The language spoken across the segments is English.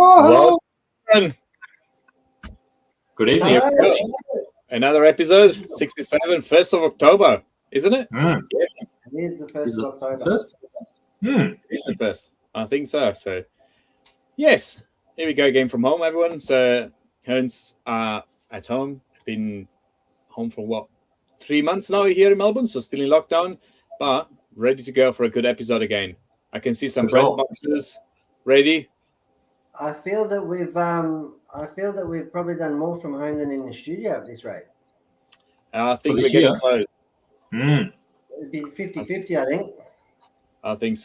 Oh, Well, good evening. Everybody. Another episode, 67, 1st of October, isn't it? Mm. Yes. It is the 1st of October. First? It's the first. I think so. So, yes, here we go again from home, everyone. So, Hearns are at home. Been home for 3 months now here in Melbourne, so still in lockdown, but ready to go for a good episode again. I can see some bread boxes ready. I feel that we've probably done more from home than in the studio at this rate. I think we're getting close. It'd be 50-50, I think. I think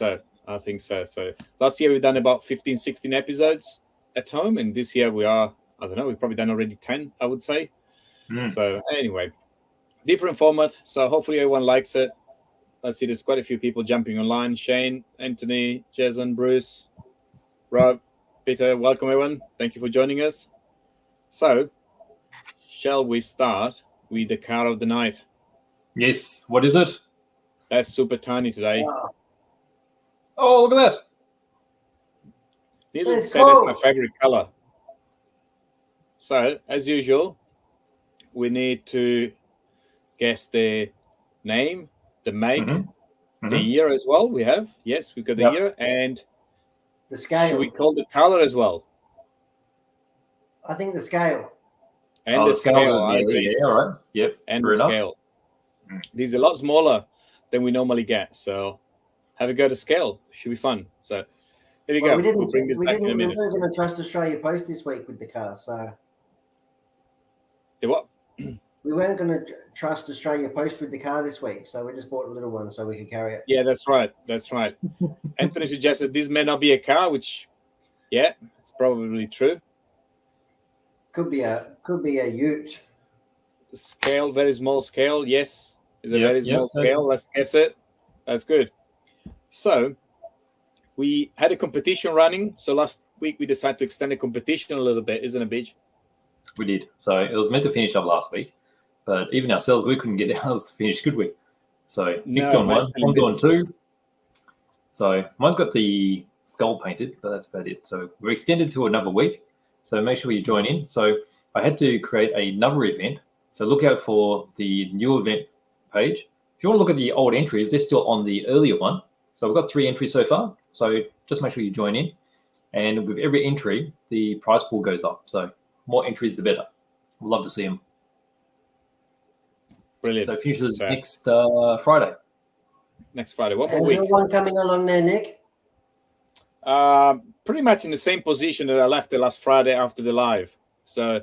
so. So last year we've done about 15, 16 episodes at home, and this year we are, I don't know, we've probably done already 10, I would say. So anyway, different format. So hopefully everyone likes it. Let's see, there's quite a few people jumping online. Shane, Anthony, Jason, Bruce, Rob, Peter, welcome everyone. Thank you for joining us. So, shall we start with the car of the night? Yes. What is it? That's super tiny today. Wow. Oh, look at that. Needless to say, that's my favorite color. So, as usual, we need to guess the name, the make, the year as well. We have. Yes, we've got the year. And the scale. Should we call the color as well? I think the scale. And the scale. I agree. Yeah, all right. Yep. And the scale. These are a lot smaller than we normally get. So have a go to scale. Should be fun. So here we go. We'll bring this back in a minute. We weren't going to trust Australia Post this week with the car. So the what? We weren't going to trust Australia Post with the car this week, so we just bought a little one so we could carry it. Yeah, that's right. Anthony suggested this may not be a car, which, yeah, it's probably true. Could be a ute. Scale, very small scale. Yes, it's a very small scale. Let's guess it. That's good. So we had a competition running. So last week we decided to extend the competition a little bit, isn't it, Beach? We did. So it was meant to finish up last week. But even ourselves, we couldn't get ours finished, could we? So Nick's gone one, I'm gone two. So mine's got the skull painted, but that's about it. So we're extended to another week. So make sure you join in. So I had to create another event. So look out for the new event page. If you want to look at the old entries, they're still on the earlier one. So we've got 3 entries so far. So just make sure you join in. And with every entry, the prize pool goes up. So more entries, the better. We'd love to see them. Brilliant. So finishes next Friday. Next Friday. What more week? There's no one coming along there, Nick? Pretty much in the same position that I left the last Friday after the live. So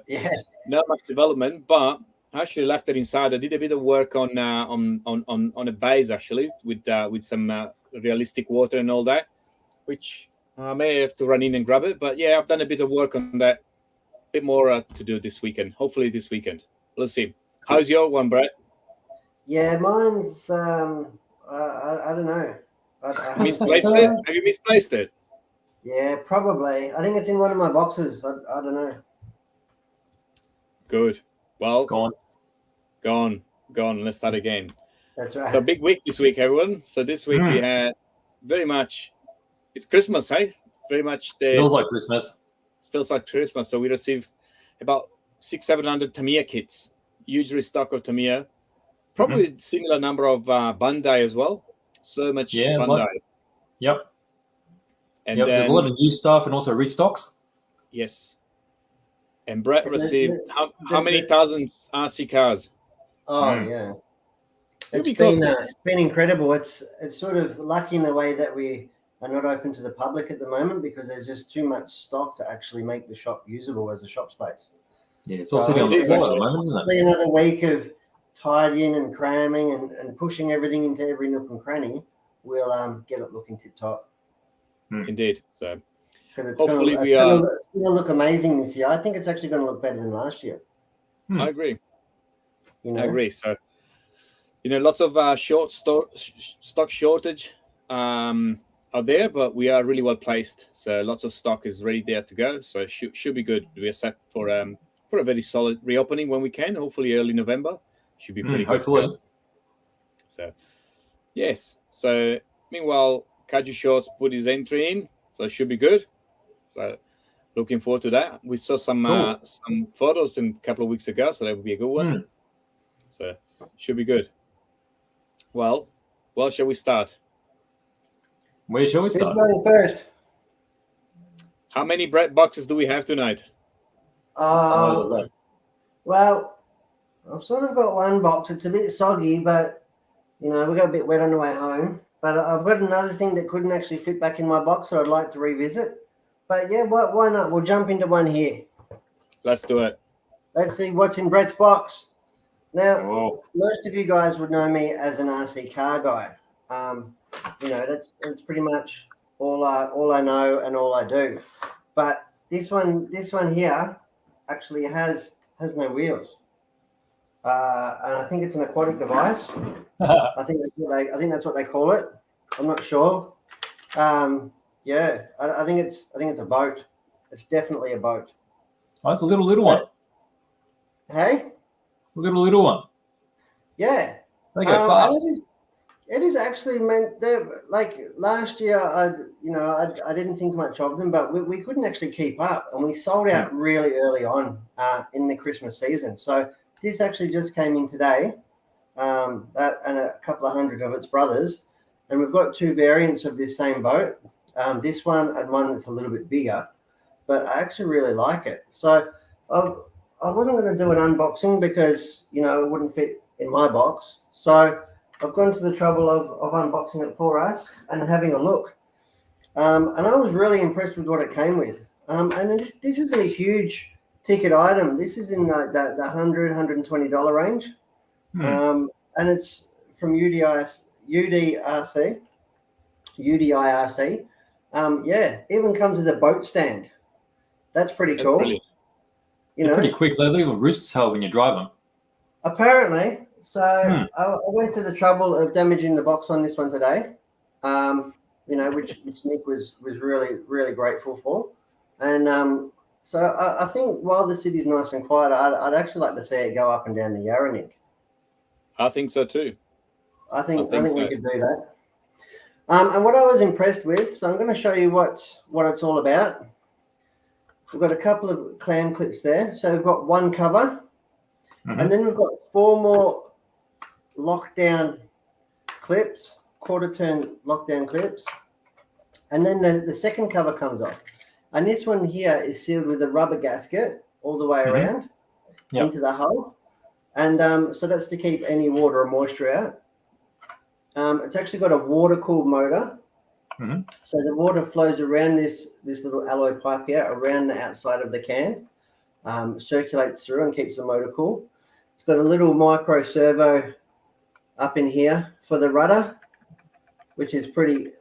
not much development, but I actually left it inside. I did a bit of work on a base actually with some realistic water and all that, which I may have to run in and grab it. But yeah, I've done a bit of work on that. A bit more to do this weekend. Hopefully this weekend. Let's see. How's your one, Brett? Yeah, mine's I don't know. I misplaced it? Have you misplaced it? Yeah, probably. I think it's in one of my boxes. I don't know. Good. Well, gone. Let's start again. That's right. So big week this week, everyone. So this week we had very much. It's Christmas, hey? Very much. Feels like Christmas. Feels like Christmas. So we received about 600-700 Tamiya kits. Huge restock of Tamiya. Probably similar number of Bandai as well. So much Bandai. Yep. And there's a lot of new stuff and also restocks. Yes. And Brett received how many thousands RC cars? Oh yeah. It's been incredible. It's sort of lucky in the way that we are not open to the public at the moment because there's just too much stock to actually make the shop usable as a shop space. Yeah, it's all sitting on the floor at the moment, isn't it? Another week of tidying and cramming and pushing everything into every nook and cranny, we'll get it looking tip top. Indeed. So hopefully it's going to look amazing this year. I think it's actually going to look better than last year. I agree. I agree. So, lots of stock shortage out there, but we are really well placed. So lots of stock is ready there to go. So it should be good. We are set for a very solid reopening when we can. Hopefully early November. Should be pretty good. Hopefully. So, yes. So, meanwhile, Kaju Shorts put his entry in. So it should be good. So looking forward to that. We saw some photos a couple of weeks ago, so that would be a good one. So should be good. Well, shall we start? Where shall we start? Who's going first? How many bread boxes do we have tonight? Well, I've sort of got one box. It's a bit soggy, but we got a bit wet on the way home. But I've got another thing that couldn't actually fit back in my box, so I'd like to revisit. But yeah, why not? We'll jump into one here. Let's do it. Let's see what's in Brett's box. Now, most of you guys would know me as an RC car guy. That's pretty much all I know and all I do. But this one here actually has no wheels. And I think it's an aquatic device. I think that's what they call it. I'm not sure. I think it's a boat. It's definitely a boat. Oh, it's a little one. Hey? Little one. Yeah. They go fast. It is actually meant. Like last year, I didn't think much of them, but we couldn't actually keep up, and we sold out really early on in the Christmas season. So this actually just came in today, and a couple of hundred of its brothers, and we've got two variants of this same boat. This one and one that's a little bit bigger, but I actually really like it. So I wasn't going to do an unboxing because it wouldn't fit in my box. So I've gone to the trouble of unboxing it for us and having a look. And I was really impressed with what it came with. And this isn't a huge ticket item. This is in the $100, $120 range. And it's from UDIRC. Even comes with a boat stand. That's pretty cool. Brilliant. They're pretty quick. They leave a wrist tail when you drive them. Apparently. So I went to the trouble of damaging the box on this one today, which Nick was really, really grateful for. And so I think while the city's nice and quiet, I'd actually like to see it go up and down the Yarra, Nick. I think so too. I think we could do that. And what I was impressed with, so I'm going to show you what it's all about. We've got a couple of clam clips there. So we've got one cover, and then we've got 4 more lockdown clips, quarter turn lockdown clips. And then the second cover comes off. And this one here is sealed with a rubber gasket all the way around into the hull. And so that's to keep any water or moisture out. It's actually got a water-cooled motor. So the water flows around this little alloy pipe here, around the outside of the can, circulates through and keeps the motor cool. It's got a little micro servo up in here for the rudder, which is pretty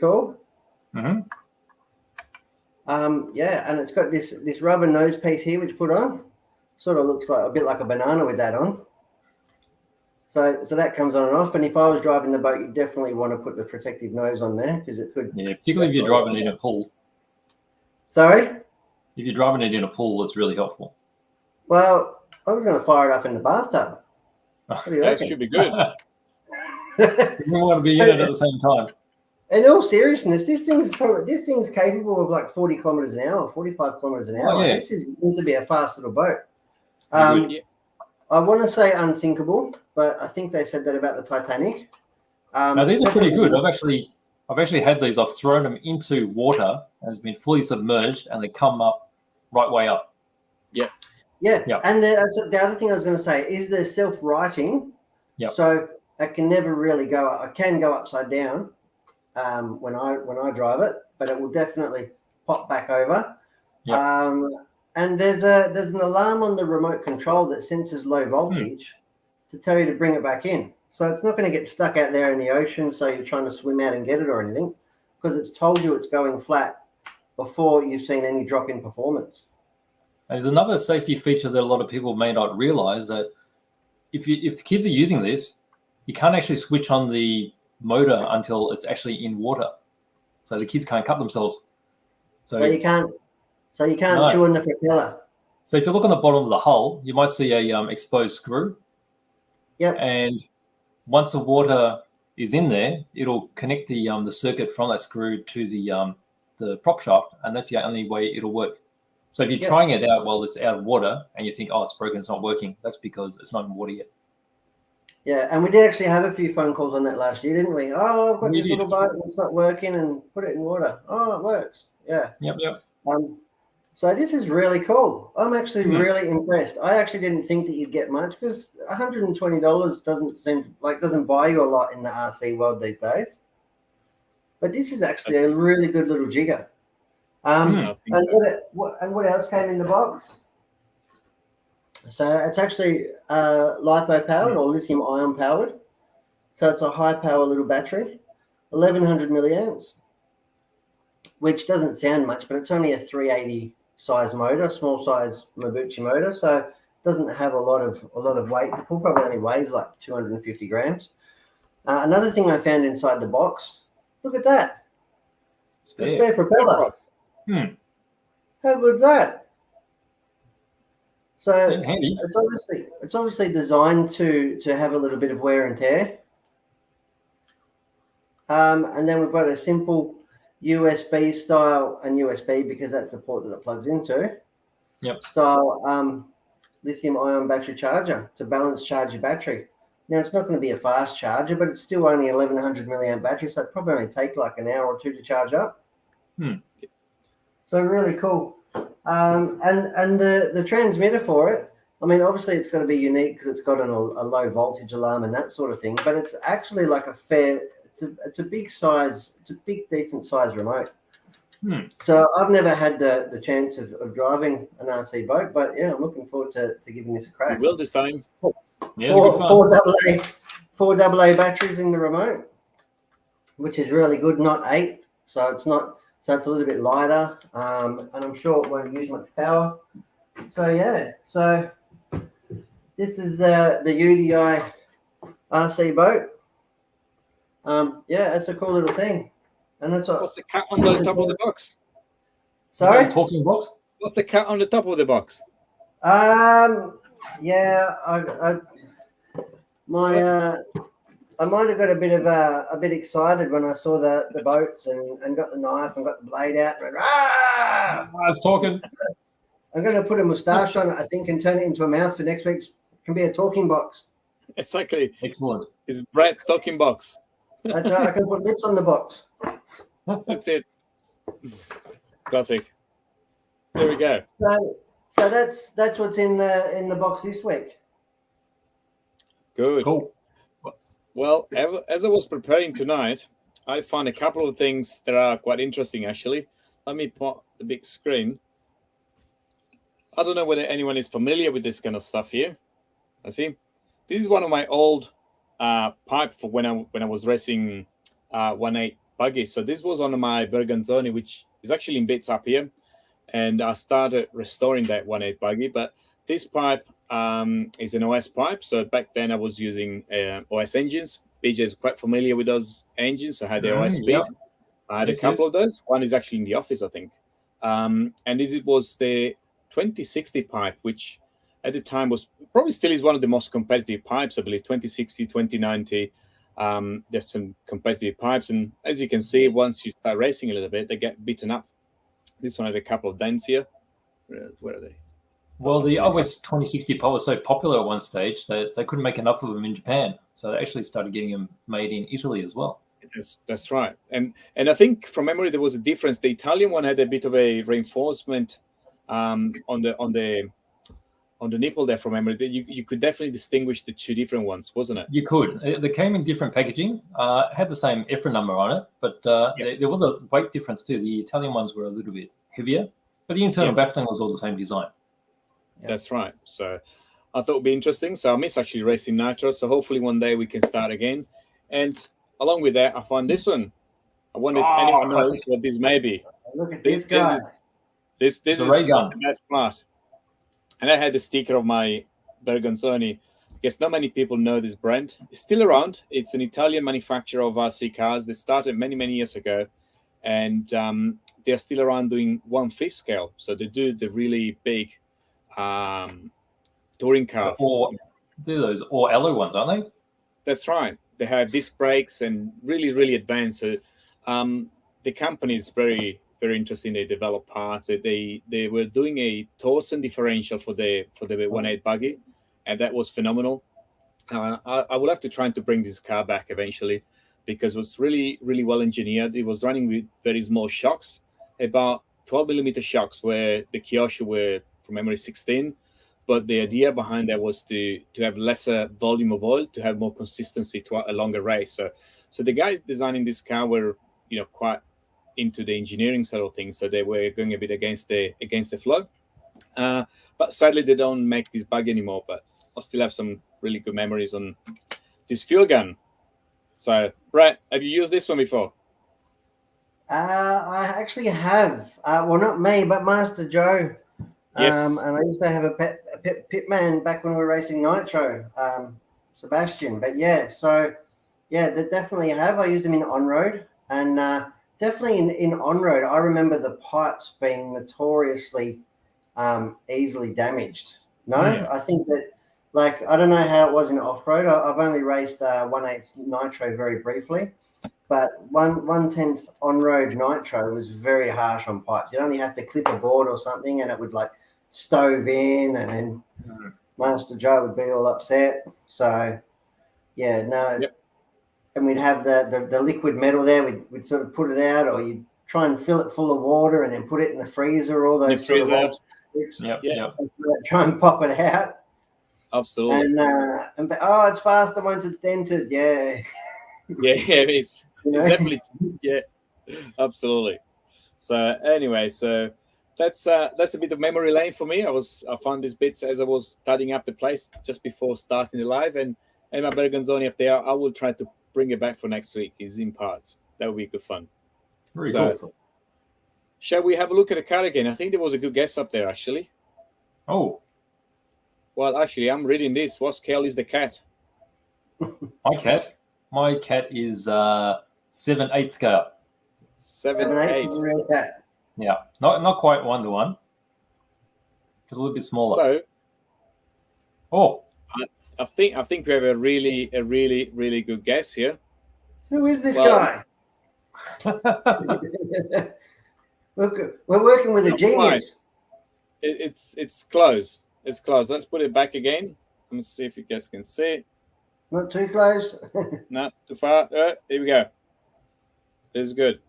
cool. And it's got this rubber nose piece here, which put on, sort of looks like a bit like a banana with that on. So that comes on and off. And if I was driving the boat, you definitely want to put the protective nose on there because it could. Yeah, particularly if you're driving it in a pool. Sorry? If you're driving it in a pool, it's really helpful. Well, I was going to fire it up in the bathtub. That should be good. You want to be in it at the same time. In all seriousness, this thing's capable of like 40 kilometers an hour, 45 kilometers an hour. Oh, yeah. This is meant to be a fast little boat. I want to say unsinkable, but I think they said that about the Titanic. No, these are pretty good. I've actually had these. I've thrown them into water and it's been fully submerged, and they come up right way up. Yeah. And the other thing I was going to say is they're self-righting. Yeah. So it can never really go up. It can go upside down when I drive it, but it will definitely pop back over. Yeah. And there's an alarm on the remote control that senses low voltage to tell you to bring it back in. So it's not going to get stuck out there in the ocean, so you're trying to swim out and get it or anything, because it's told you it's going flat before you've seen any drop in performance. And there's another safety feature that a lot of people may not realize, that if the kids are using this, you can't actually switch on the motor until it's actually in water. So the kids can't cut themselves. So you can't chew on the propeller. So if you look on the bottom of the hull, you might see a exposed screw. Yep. And once the water is in there, it'll connect the circuit from that screw to the the prop shaft, and that's the only way it'll work. So if you're trying it out while it's out of water and you think, oh, it's broken, it's not working, that's because it's not in water yet. Yeah, and we did actually have a few phone calls on that last year, didn't we? Oh, I've got this little boat and it's not working, and put it in water. Oh, it works. Yeah. Yep. So this is really cool. I'm actually really impressed. I actually didn't think that you'd get much, because $120 doesn't buy you a lot in the RC world these days. But this is actually a really good little jigger. What else came in the box? So it's actually LiPo powered or lithium ion powered. So it's a high power little battery, 1100 milliamps, which doesn't sound much, but it's only a 380 size motor, small size Mabuchi motor. So it doesn't have a lot of weight to pull. Probably only weighs like 250 grams. Another thing I found inside the box. Look at that. Spare propeller. How good's that? So it's obviously designed to have a little bit of wear and tear. And then we've got a simple USB style, and USB because that's the port that it plugs into. Style lithium ion battery charger to balance charge your battery. Now, it's not going to be a fast charger, but it's still only 1100 milliamp battery, so it probably only take like an hour or two to charge up. So really cool. And the transmitter for it, I mean, obviously it's going to be unique because it's got a low voltage alarm and that sort of thing, but it's actually like it's a big size, it's a big decent size remote. So I've never had the chance of driving an RC boat, but yeah, I'm looking forward to giving this a crack. You will this time. Four AA batteries in the remote, which is really good. Not 8, so it's a little bit lighter, and I'm sure it won't use much power. So yeah, so this is the UDI RC boat. Yeah, it's a cool little thing, and that's what's the cat on the top of the box? Sorry, is that a talking box. What's the cat on the top of the box? Yeah, I might have got a bit excited when I saw the boats and got the knife and got the blade out and went, I was talking. I'm going to put a moustache on it, I think, and turn it into a mouth for next week. It can be a talking box. Exactly. Excellent. It's Brett talking box. That's right. I can put lips on the box. That's it. Classic. There we go. So that's what's in the box this week. Good. Cool. Well, as I was preparing tonight, I found a couple of things that are quite interesting, actually. Let me put the big screen. I don't know whether anyone is familiar with this kind of stuff here. I see. This is one of my old pipe for when I was racing 1.8 buggy. So this was on my Berganzoni, which is actually in bits up here. And I started restoring that 1.8 buggy. But this pipe is an OS pipe. So back then I was using OS engines. BJ is quite familiar with those engines. So I had the OS speed. Yep. I had a couple of those. One is actually in the office, I think. And this was the 2060 pipe, which at the time was probably still is one of the most competitive pipes, I believe. 2060, 2090. There's some competitive pipes. And as you can see, once you start racing a little bit, they get beaten up. This one had a couple of dents here. Where are they? Well, the OS 2060 pipe was so popular at one stage that they couldn't make enough of them in Japan. So they actually started getting them made in Italy as well. That's right. And I think from memory, there was a difference. The Italian one had a bit of a reinforcement on the nipple there from memory. You could definitely distinguish the two different ones, wasn't it? You could. They came in different packaging. Had the same EFRA number on it, but there was a weight difference too. The Italian ones were a little bit heavier, but the internal baffling was all the same design. Yeah. That's right. So I thought it would be interesting. So I miss actually racing nitro. So hopefully one day we can start again. And along with that, I found this one. I wonder if anyone knows what this may be. Look at this guy. This is the best part. And I had the sticker of my Berganzoni. I guess not many people know this brand. It's still around. It's an Italian manufacturer of RC cars. They started many, many years ago. And they're still around doing 1/5 scale. So they do the really big touring car. Or do those or alloy ones, aren't they? That's right. They have disc brakes and really, really advanced. So the company is very, very very interesting. They developed parts. They were doing a torsion differential for the 1.8 buggy, and that was phenomenal. I will have to try to bring this car back eventually, because it was really, really well engineered. It was running with very small shocks, about 12mm shocks, where the Kyosho were, from memory, 16. But the idea behind that was to have lesser volume of oil, to have more consistency to a longer race. So the guys designing this car were, quite into the engineering side of things. So they were going a bit against the flow. But sadly, they don't make this bug anymore. But I still have some really good memories on this fuel gun. So, Brett, have you used this one before? I actually have. Well, not me, but Master Joe. Yes. And I used to have a pit man back when we were racing Nitro, Sebastian. But yeah, so yeah, they definitely have. I used them in on-road, and definitely in on-road, I remember the pipes being notoriously easily damaged. No, I think that, like, I don't know how it was in off-road. I've only raced 1.8 Nitro very briefly. But 1/10 on-road Nitro was very harsh on pipes. You'd only have to clip a board or something, and it would like stove in, and then Master Joe would be all upset. So, yeah, no. Yep. And we'd have the liquid metal there. We'd sort of put it out, or you'd try and fill it full of water and then put it in the freezer. All those sort of old tricks. Try and pop it out. Absolutely. And it's faster once it's dented. Yeah. Yeah, it is. It's definitely, yeah, absolutely. So anyway, so that's a bit of memory lane for me. I found these bits as I was tidying up the place just before starting the live, and my Bergonzoni up there. I will try to bring it back for next week. It's in parts. That would be good fun. Very cool. Shall we have a look at the car again? I think there was a good guess up there, actually. Oh. Well, actually, I'm reading this. What scale is the cat? My cat is 7/8 scale. 7/8. Yeah, not quite 1-to-1. Just a little bit smaller. So, I think we have a really good guess here. Who is this guy? Look, we're working with a genius. It's close. It's close. Let's put it back again. Let me see if you guys can see. Not too close. Not too far. Here we go. This is good.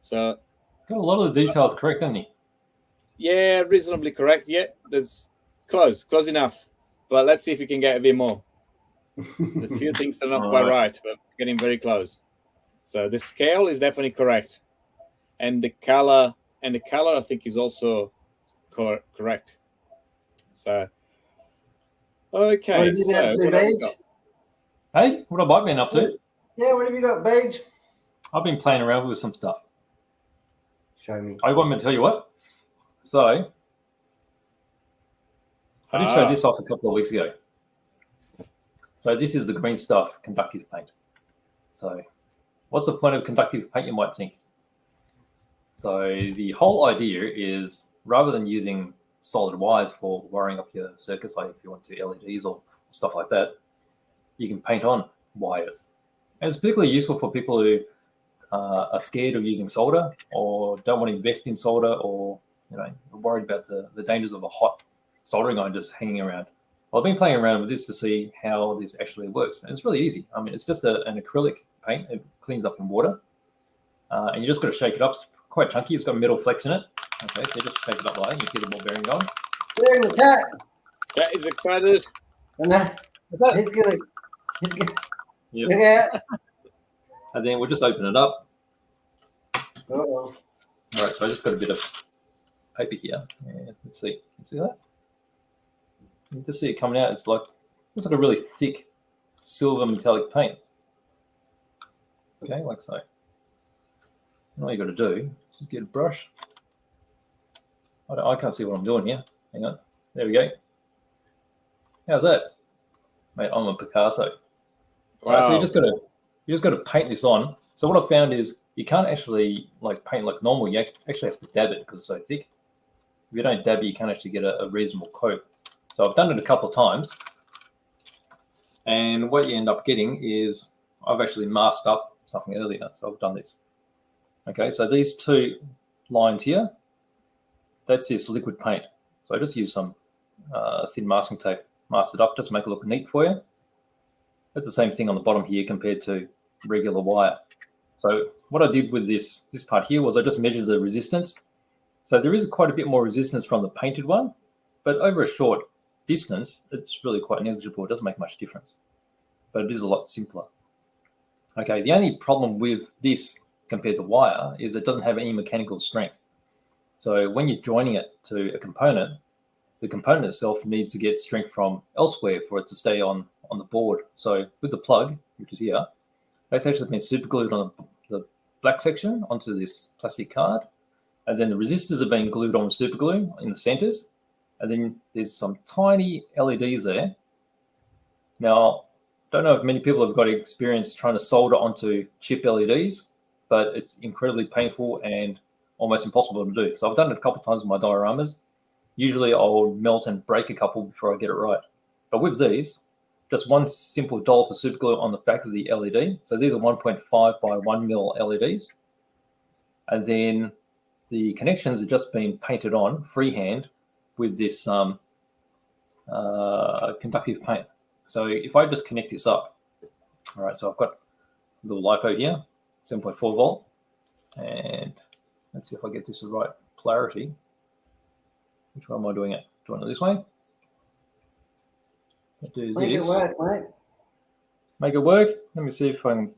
So it's got a lot of the details correct, hasn't he? Yeah, reasonably correct. Yeah, there's close enough. But let's see if we can get a bit more. A few things are not quite right, but getting very close. So the scale is definitely correct, and the color I think is also correct. So okay. What have you been up to, Beige? Hey, what have I been up to? Yeah, what have you got, Beige? I've been playing around with some stuff. Show me. I want me to tell you what. So I did show this off a couple of weeks ago. So this is the green stuff, conductive paint. So what's the point of conductive paint, you might think? So the whole idea is, rather than using solid wires for wiring up your circuits, like if you want to do LEDs or stuff like that, you can paint on wires. And it's particularly useful for people who are scared of using solder, or don't want to invest in solder, or are worried about the dangers of a hot soldering iron just hanging around. Well, I've been playing around with this to see how this actually works. And it's really easy. I mean, it's just an acrylic paint. It cleans up in water. And you just got to shake it up. It's quite chunky. It's got metal flecks in it. Okay, so you just shake it up like that. You get the ball bearing going. There the cat. Cat is excited. And he's gonna yep. Yeah. And then we'll just open it up. Uh-oh. All right, so I just got a bit of paper here. And let's see. You see that? You can see it coming out. It's like a really thick silver metallic paint. Okay, like so. And all you got to do is just get a brush. I can't see what I'm doing here. Hang on. There we go. How's that? Mate, I'm a Picasso. Wow. Right, so you just got to paint this on. So what I found is you can't actually paint like normal. You actually have to dab it because it's so thick. If you don't dab it, you can't actually get a reasonable coat. So I've done it a couple of times. And what you end up getting is I've actually masked up something earlier. So I've done this. Okay, so these two lines here, that's this liquid paint. So I just use some thin masking tape, masked it up, just to make it look neat for you. That's the same thing on the bottom here compared to regular wire. So what I did with this part here was I just measured the resistance. So there is quite a bit more resistance from the painted one, but over a short distance, it's really quite negligible. It doesn't make much difference, but it is a lot simpler. Okay, the only problem with this compared to wire is it doesn't have any mechanical strength. So when you're joining it to a component, the component itself needs to get strength from elsewhere for it to stay on the board. So with the plug, which is here, that's actually been super glued on the black section onto this plastic card. And then the resistors are being glued on with super glue in the centers. And then there's some tiny LEDs there. Now, don't know if many people have got experience trying to solder onto chip LEDs, but it's incredibly painful and almost impossible to do. So I've done it a couple of times with my dioramas. Usually I'll melt and break a couple before I get it right. But with these, just one simple dollop of super glue on the back of the LED. So these are 1.5 by 1 mil LEDs. And then the connections are just being painted on freehand with this conductive paint. So if I just connect this up, all right, so I've got a little LiPo here, 7.4 volt. And let's see if I get this the right polarity. Which way am I doing it? Doing it this way? Do Make this. it work, mate. Make it work. Let me see if I can.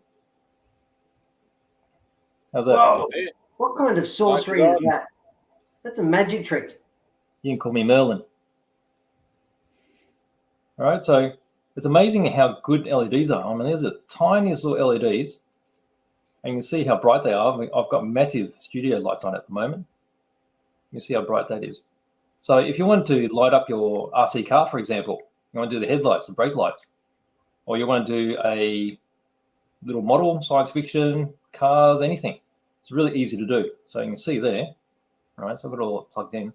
How's that? Whoa. What kind of sorcery is that? That's a magic trick. You can call me Merlin. All right, so it's amazing how good LEDs are. I mean, these are the tiniest little LEDs, and you can see how bright they are. I've got massive studio lights on at the moment. You can see how bright that is. So if you want to light up your RC car, for example, you want to do the headlights, the brake lights, or you want to do a little model, science fiction, cars, anything. It's really easy to do. So you can see there, all right, so I've got it all plugged in.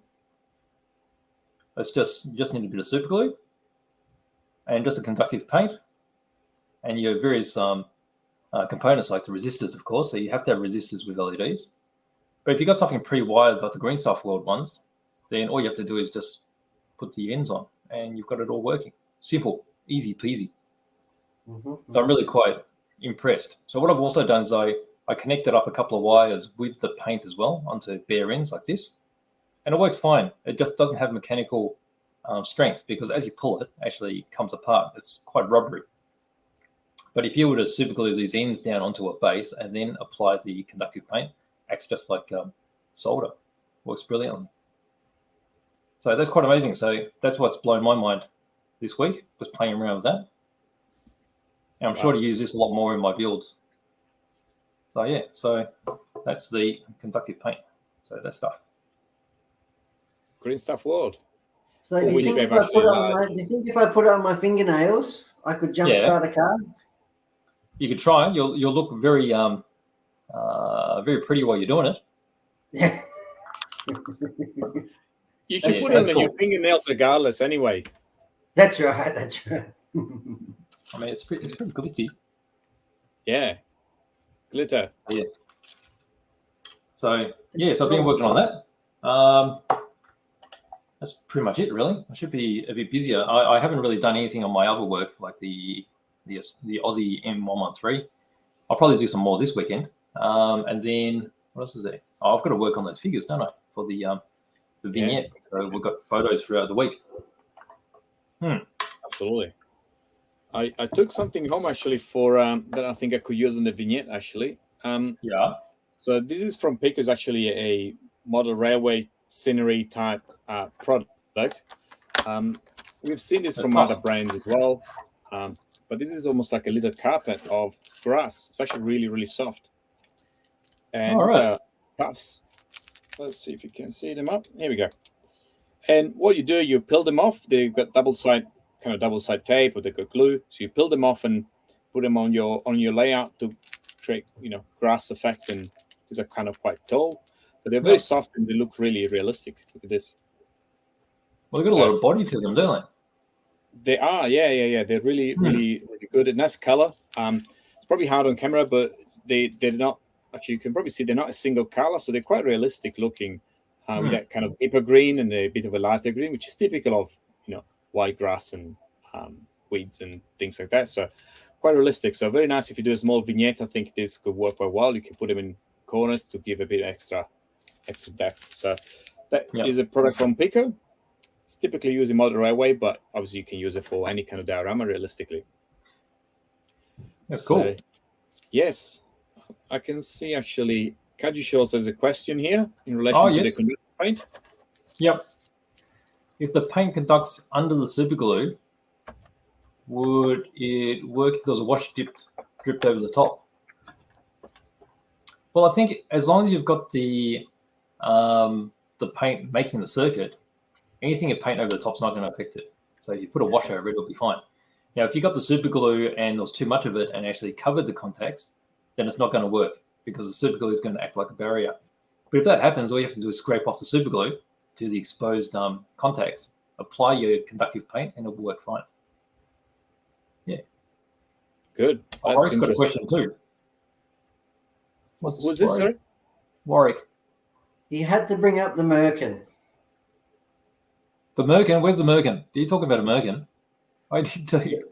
It's just, you just need a bit of super glue and just a conductive paint and your various components like the resistors, of course. So you have to have resistors with LEDs. But if you've got something pre-wired like the Green Stuff World ones, then all you have to do is just put the ends on and you've got it all working. Simple, easy peasy. So I'm really quite impressed. So what I've also done is I connected up a couple of wires with the paint as well onto bare ends like this. And it works fine. It just doesn't have mechanical strength because as you pull it, actually comes apart. It's quite rubbery. But if you were to super glue these ends down onto a base and then apply the conductive paint, acts just like solder. Works brilliantly. So that's quite amazing. So that's what's blown my mind this week, just playing around with that. And I'm sure to use this a lot more in my builds. So yeah, so that's the conductive paint. So that stuff. Green Stuff World. So do you think if I put it on my fingernails, I could jumpstart a car? You could try. You'll look very very pretty while you're doing it. Yeah. You should put it on your fingernails regardless anyway. That's right. That's right. I mean, it's pretty glitty. Yeah. Glitter. Yeah. So, so I've been working on that. That's pretty much it, really. I should be a bit busier. I haven't really done anything on my other work, like the Aussie M113. I'll probably do some more this weekend. And then, what else is there? Oh, I've got to work on those figures, don't I, for the vignette. Yeah. So we've got photos throughout the week. Absolutely. I took something home actually for that I think I could use in the vignette actually. So this is from Pickers, actually a model railway scenery type product. We've seen this from other brands as well, but this is almost like a little carpet of grass. It's actually really, really soft. And puffs. Let's see if you can see them up. Here we go. And what you do, you peel them off. They've got double side tape, or they've got glue. So you peel them off and put them on your layout to create, grass effect. And these are kind of quite tall, but they're very soft and they look really realistic. Look at this. Well, they've got a lot of body to them, don't they? They are, yeah. They're really, really, really good. A nice color. It's probably hard on camera, but they're not actually you can probably see they're not a single color, so they're quite realistic looking, with that kind of deeper green and a bit of a lighter green, which is typical of wild grass and weeds and things like that. So quite realistic. So very nice. If you do a small vignette, I think this could work quite well. You can put them in corners to give a bit extra depth. So that is a product from Pico. It's typically used in model railway, but obviously you can use it for any kind of diorama realistically. That's cool. So, yes, I can see actually Kajushos has a question here in relation to the conductive paint. Yep. If the paint conducts under the super glue, would it work if there was a wash dripped over the top? Well, I think as long as you've got the paint making the circuit, anything you paint over the top is not going to affect it. So if you put a wash over it, it'll be fine. Now, if you got the super glue and there was too much of it and actually covered the contacts, then it's not going to work because the super glue is going to act like a barrier. But if that happens, all you have to do is scrape off the super glue to the exposed contacts, apply your conductive paint, and it will work fine. Yeah. Good. Warwick's got a question too. What's this, sorry? Warwick. He had to bring up the Merkin. The Merkin? Where's the Merkin? Are you talking about a Merkin? I did tell you.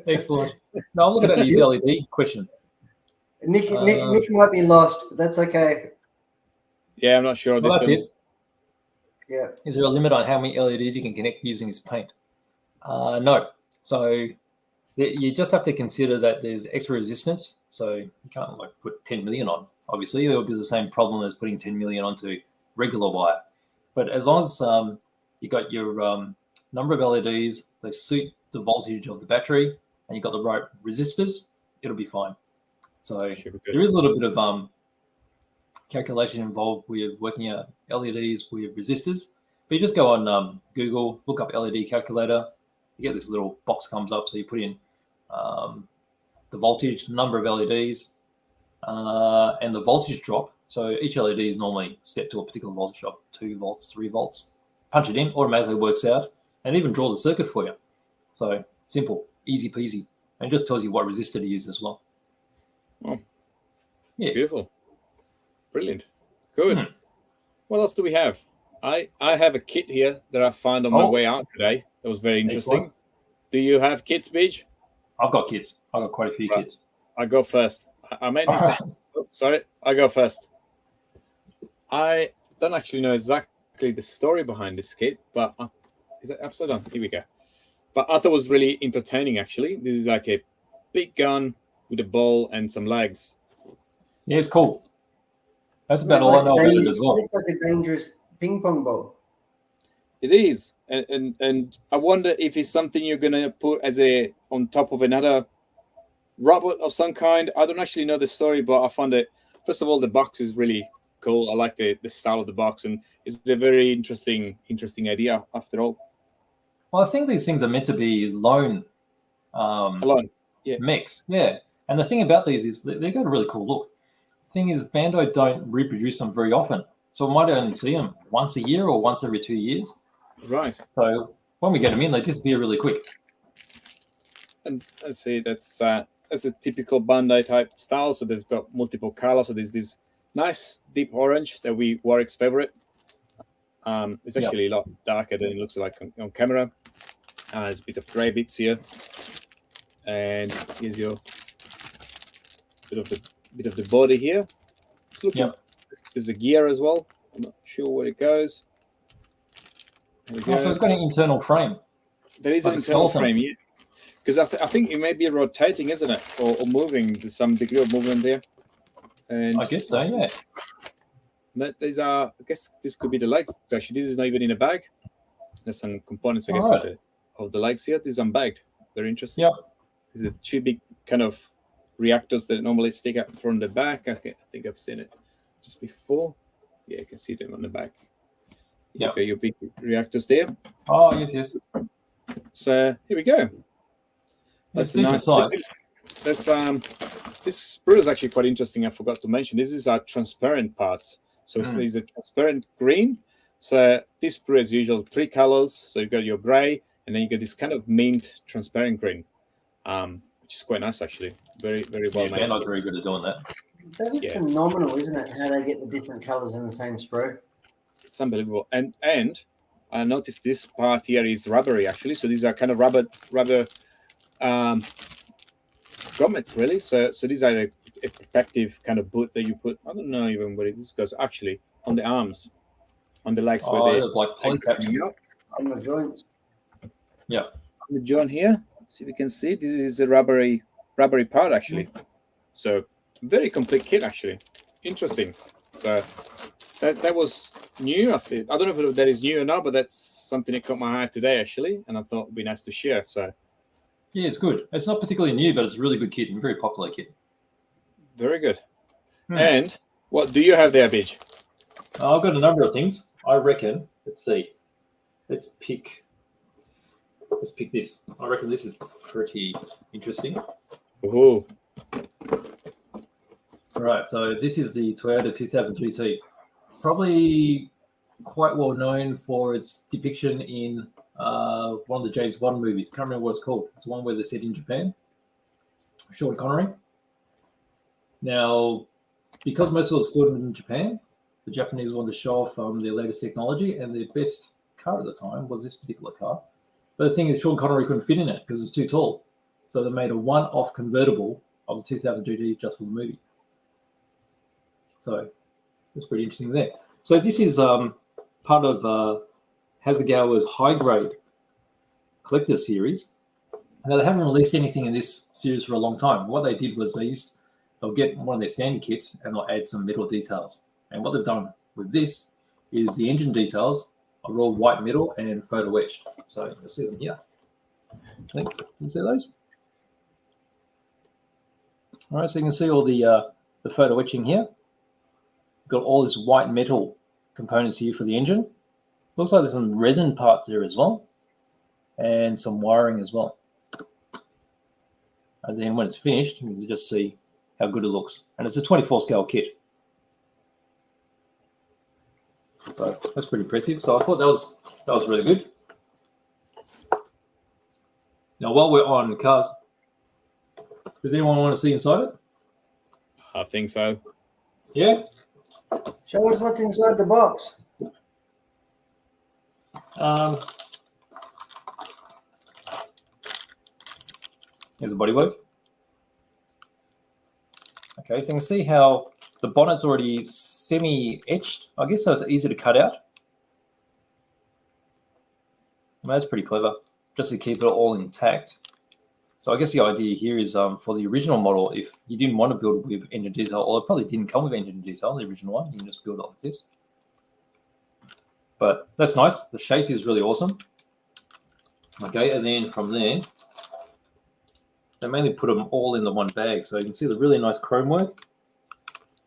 Excellent. No, I'm looking at his LED question. Nick might be lost, but that's okay. Yeah, I'm not sure. Well, that's it. Yeah. Is there a limit on how many LEDs you can connect using this paint? No. So you just have to consider that there's extra resistance. So you can't put 10 million on. Obviously, it will be the same problem as putting 10 million onto regular wire. But as long as you got your number of LEDs, they suit the voltage of the battery, and you've got the right resistors, it'll be fine. So there is a little bit of calculation involved with working out LEDs with resistors. But you just go on Google, look up LED calculator. You get this little box comes up, so you put in the voltage, the number of LEDs, and the voltage drop. So each LED is normally set to a particular voltage drop, 2 volts, 3 volts. Punch it in, automatically works out, and even draws a circuit for you. So simple, easy peasy. And it just tells you what resistor to use as well. Oh, yeah. Beautiful. Brilliant. Good. What else do we have? I have a kit here that I found on my way out today. That was very interesting. Excellent. Do you have kits, Beach? I've got kits. I've got quite a few kits. I go first. I made this. Sorry, I go first. I don't actually know exactly the story behind this kit, but is it upside down? Here we go. But I thought it was really entertaining, actually. This is like a big gun with a ball and some legs. Yeah, it's cool. That's about all I know about it as well. It's like a dangerous ping pong ball. It is. And I wonder if it's something you're going to put as on top of another robot of some kind. I don't actually know the story, but I found it, first of all, the box is really cool. I like the style of the box, and it's a very interesting idea after all. Well, I think these things are meant to be lone mix. Yeah. And the thing about these is they've got a really cool look. The thing is, Bandai don't reproduce them very often. So we might only see them once a year or once every 2 years. Right. So when we get them in, they disappear really quick. And I see that's a typical Bandai type style. So they've got multiple colors. So there's this nice deep orange that Warwick's favorite. It's actually a lot darker than it looks like on camera. There's a bit of gray bits here, and here's your bit of the body here. There's a gear as well. I'm not sure where it goes. So it's got an internal frame. There is an internal frame, yeah. Because I think it may be rotating, isn't it, or moving to some degree of movement there. And I guess so, yeah. These are, I guess this could be the legs. Actually, this is not even in a bag. There's some components, I guess, of the legs here. This is unbagged. Very interesting. Yeah. These are 2 big kind of reactors that normally stick out from the back. I think I've seen it just before. Yeah, you can see them on the back. Yeah. Okay, your big reactors there. Oh, yes. So here we go. That's decent size. That's this sprue is actually quite interesting. I forgot to mention. This is our transparent parts. So it's a transparent green. So this sprue is usually 3 colors. So you've got your gray, and then you get this kind of mint transparent green, which is quite nice actually. Very, very well made. Bandai's very good at doing that. That is phenomenal, isn't it? How they get the different colors in the same sprue. It's unbelievable. And I noticed this part here is rubbery actually. So these are kind of rubber grommets really. So these are a protective kind of boot that you put. I don't know even where this goes actually on the arms, on the legs where they like polycaps on the joints. Yeah, on the joint here. See if you can see. This is a rubbery part actually. So very complete kit actually. Interesting. So that was new. I don't know if that is new or not, but that's something that caught my eye today actually, and I thought it'd be nice to share. So yeah, it's good. It's not particularly new, but it's a really good kit and very popular kit. Very good. And what do you have there, Bidge? I've got a number of things. I reckon. Let's see. Let's pick this. I reckon this is pretty interesting. Ooh. All right. So this is the Toyota 2000 GT. Probably quite well known for its depiction in one of the James Bond movies. Can't remember what it's called. It's the one where they're set in Japan. Sean Connery. Now, because most of it was filmed in Japan, the Japanese wanted to show off their latest technology, and their best car at the time was this particular car. But the thing is, Sean Connery couldn't fit in it because it's too tall. So they made a one-off convertible of the 2000 GT just for the movie. So that's pretty interesting there. So this is part of Hasegawa's high-grade collector series. Now, they haven't released anything in this series for a long time. What they did was they'll get one of their standard kits and they'll add some metal details. And what they've done with this is the engine details are all white metal and photo etched. So you'll see them here. Can you see those? All right, so you can see all the photo etching here. Got all this white metal components here for the engine. Looks like there's some resin parts there as well, and some wiring as well. And then when it's finished, you can just see how good it looks. And it's a 24 scale kit. So that's pretty impressive. So I thought that was really good. Now, while we're on cars, does anyone want to see inside it? I think so. Yeah? Show us what's inside the box. Here's the bodywork. Okay, so you can see how the bonnet's already semi-etched, I guess, so it's easy to cut out. Well, that's pretty clever, just to keep it all intact. So I guess the idea here is for the original model, if you didn't want to build with engine detail, or it probably didn't come with engine detail, the original one, you can just build it like this. But that's nice. The shape is really awesome. Okay, and then from there, they mainly put them all in the one bag. So you can see the really nice chrome work.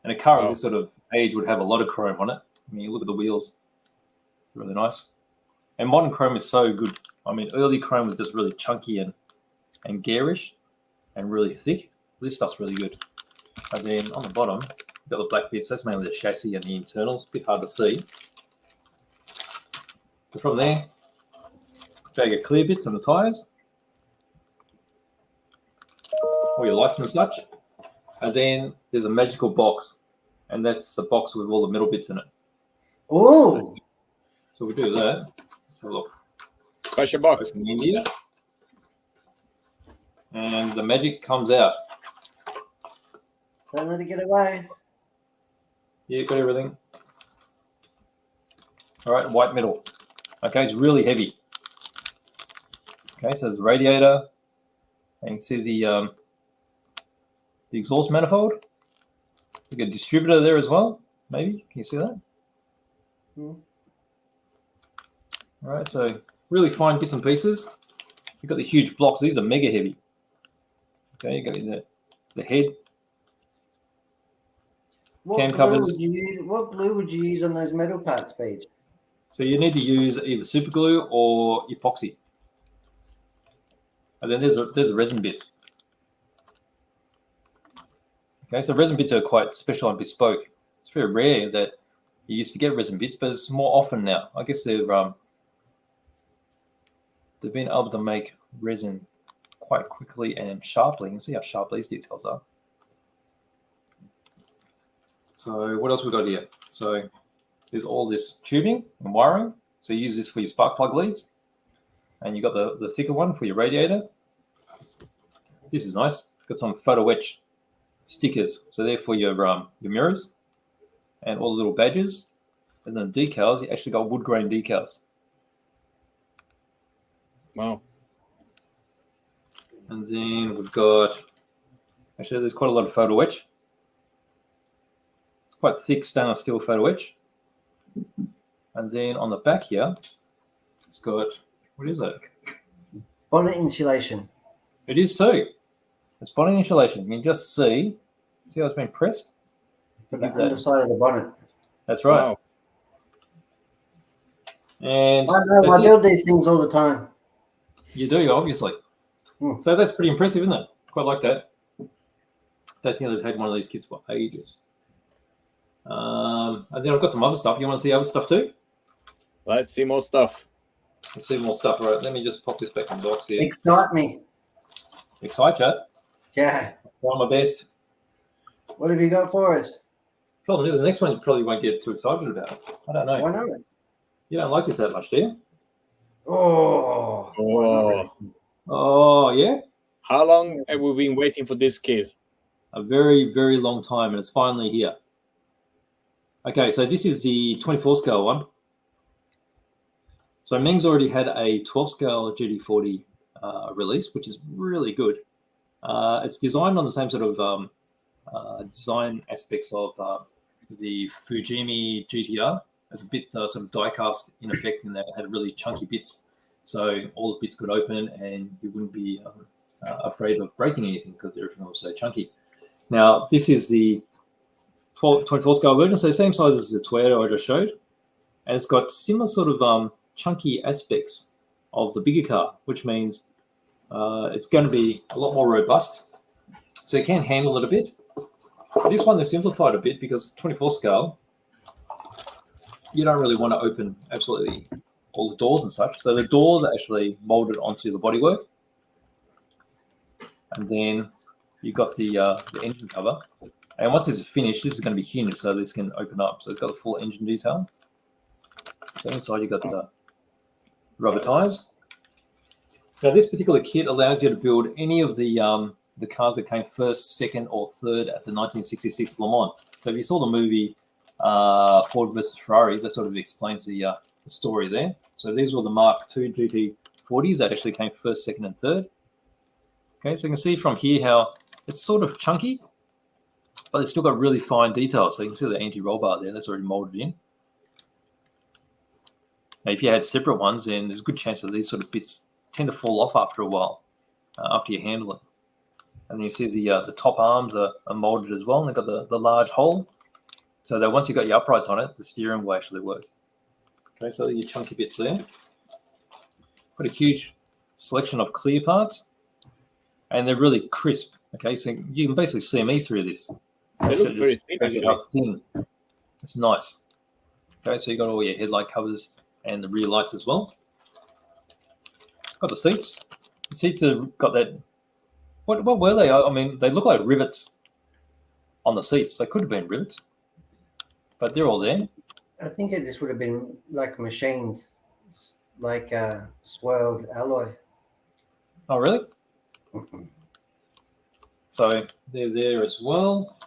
And a car of this sort of age would have a lot of chrome on it. I mean, you look at the wheels, really nice. And modern chrome is so good. I mean, early chrome was just really chunky and garish and really thick. This stuff's really good. And then on the bottom, you've got the black bits. That's mainly the chassis and the internals. A bit hard to see. So from there, bag of clear bits on the tyres, all your lights and such. And then there's a magical box, and that's the box with all the metal bits in it. Oh! So we do that. Let's have a look. Special box. In India. And the magic comes out. Don't let it get away. Yeah, got everything. All right, white metal. Okay, it's really heavy. Okay, so there's the radiator. And you can see the exhaust manifold. You got a distributor there as well. Maybe can you see that? All right, so really fine bits and pieces. You've got the huge blocks. These are mega heavy. Okay, you got the head. Cam covers. What glue would you use on those metal parts, Paige? So you need to use either super glue or epoxy. And then there's the resin bits. Okay, so resin bits are quite special and bespoke. It's very rare that you used to get resin bits, but it's more often now. I guess they've been able to make resin quite quickly and sharply. You can see how sharp these details are. So what else we got here? So there's all this tubing and wiring. So you use this for your spark plug leads. And you got the thicker one for your radiator. This is nice. Got some photo etch stickers. So they're for your mirrors and all the little badges. And then decals, you actually got wood grain decals. Wow. And then we've got, actually there's quite a lot of photo etch. It's quite thick stainless steel photo etch. And then on the back here, it's got, what is it? Bonnet insulation. It is too. It's bonnet insulation. You can just see how it's been pressed? For the underside of the bonnet. That's right. Wow. And I build these things all the time. You do, obviously. So that's pretty impressive, isn't it? Quite like that. Don't think they've had one of these kits for ages. And then I've got some other stuff. You want to see other stuff too? Let's see more stuff. Let's see more stuff. All right, let me just pop this back in the box here. Excite me. Excite you? Yeah. Try my best. What have you got for us? Problem is, the next one you probably won't get too excited about. I don't know. Why not? You don't like this that much, do you? Oh, yeah? How long have we been waiting for this kit? A very, very long time, and it's finally here. Okay, so this is the 24 scale one. So Meng's already had a 12 scale GT40 release, which is really good. It's designed on the same sort of design aspects of the Fujimi GTR. It's a bit sort of die-cast in effect in that it had really chunky bits. So all the bits could open and you wouldn't be afraid of breaking anything because everything was so chunky. Now, this is the 24 scale version, so same size as the Toyota I just showed. And it's got similar sort of chunky aspects of the bigger car, which means it's going to be a lot more robust. So it can handle it a bit. This one, they simplified a bit because 24 scale, you don't really want to open absolutely all the doors and such. So the doors are actually molded onto the bodywork. And then you've got the engine cover. And once it's finished, this is going to be hinged so this can open up. So it's got the full engine detail. So inside you've got the rubber tires. Now this particular kit allows you to build any of the cars that came first, second, or third at the 1966 Le Mans. So if you saw the movie Ford versus Ferrari, that sort of explains the story there. So these were the Mark II GT40s that actually came first, second, and third. Okay, so you can see from here how it's sort of chunky, but it's still got really fine details. So you can see the anti-roll bar there, that's already molded in. Now, if you had separate ones, then there's a good chance that these sort of bits tend to fall off after a while, after you handle it. And then you see the top arms are molded as well, and they've got the large hole. So that once you've got your uprights on it, the steering will actually work. Okay, so your chunky bits there. Got a huge selection of clear parts, and they're really crisp. Okay, so you can basically see me through this. They look very thin, actually. How thin. It's nice. Okay, so you got all your headlight covers and the rear lights as well. Got the seats. The seats have got that. What were they? I mean, they look like rivets on the seats. They could have been rivets, but they're all there. I think it just would have been like machined, like swirled alloy. Oh, really? So they're there as well.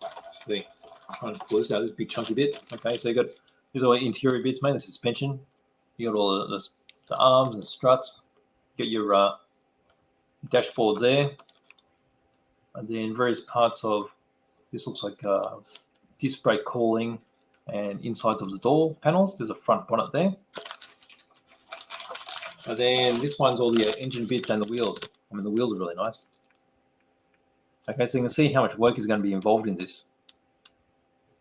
Let's see. I'm trying to pull this out. This big chunky bit. Okay, so you got these all the interior bits, mate. The suspension. You got all the arms and struts. Get your dashboard there, and then various parts of this looks like disc brake cooling and insides of the door panels. There's a front bonnet there, and then this one's all the engine bits and the wheels. I mean, the wheels are really nice. Okay, so you can see how much work is going to be involved in this.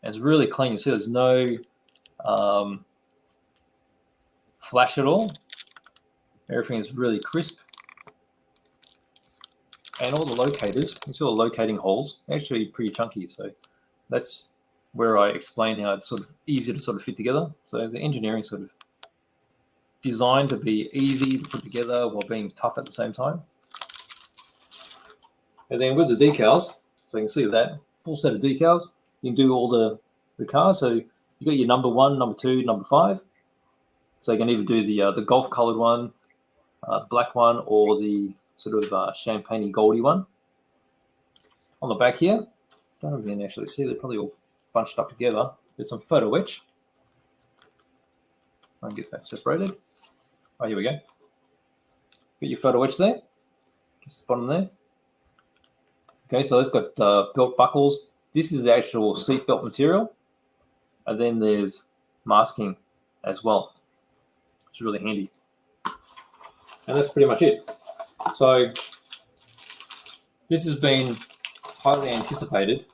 And it's really clean. You see there's no flash at all. Everything is really crisp. And all the locators, you see all the locating holes, actually pretty chunky. So that's where I explain how it's sort of easy to sort of fit together. So the engineering sort of designed to be easy to put together while being tough at the same time. And then with the decals, so you can see that full set of decals, you can do all the cars. So you got your number 1, number 2, number 5. So you can either do the golf colored one, the black one, or the sort of champagne goldy one. On the back here, don't know if you can actually see, they're probably all bunched up together. There's some photo etch. I'll get that separated. Oh, here we go. Got your photo etch there. Just the bottom there. Okay, so it's got belt buckles. This is the actual seat belt material. And then there's masking as well, which is really handy. And that's pretty much it. So this has been highly anticipated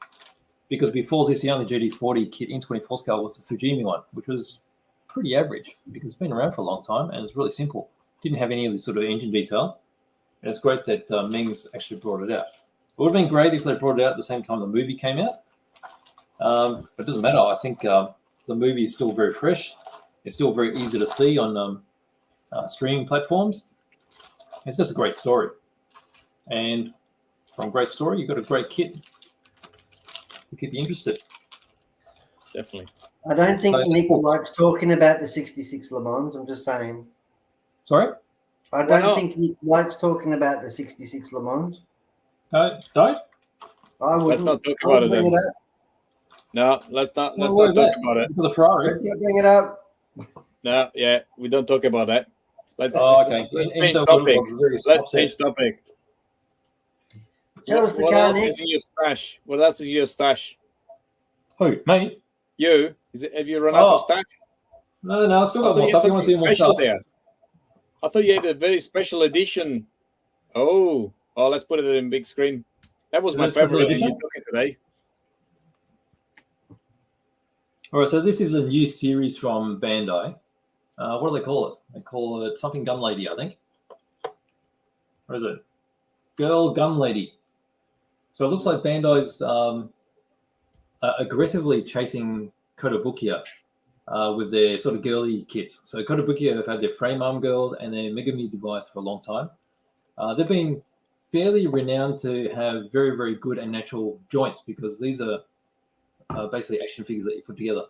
because before this, the only GT40 kit in 24 scale was the Fujimi one, which was pretty average because it's been around for a long time and it's really simple. Didn't have any of this sort of engine detail. And it's great that Meng's actually brought it out. It would have been great if they brought it out at the same time the movie came out. But it doesn't matter. I think the movie is still very fresh. It's still very easy to see on streaming platforms. It's just a great story. And from a great story, you've got a great kit to keep you interested. Definitely. I don't think Nick likes talking about the 66 Le Mans. I'm just saying. Sorry? I don't think Nick likes talking about the 66 Le Mans. Don't? I wouldn't. Let's not talk about it then. No, let's not talk about it. The Ferrari. Let's not bring it up. No, yeah, we don't talk about that. Okay. Let's change topic. Let's change topic. Show us the What car, else Nick. is in your stash? What else is in your stash? Who? Me? You? Have you run out of stash? No, I still got more stuff. You want to see more stuff? There. I thought you had a very special edition. Oh, let's put it in big screen. That was my favorite edition. You took it today. All right, so this is a new series from Bandai. What do they call it? They call it something Gun Lady, I think. What is it? Girl Gun Lady. So it looks like Bandai's aggressively chasing Kotobukiya with their sort of girly kits. So Kotobukiya have had their frame arm girls and their Megami device for a long time. They've been fairly renowned to have very, very good and natural joints because these are basically action figures that you put together.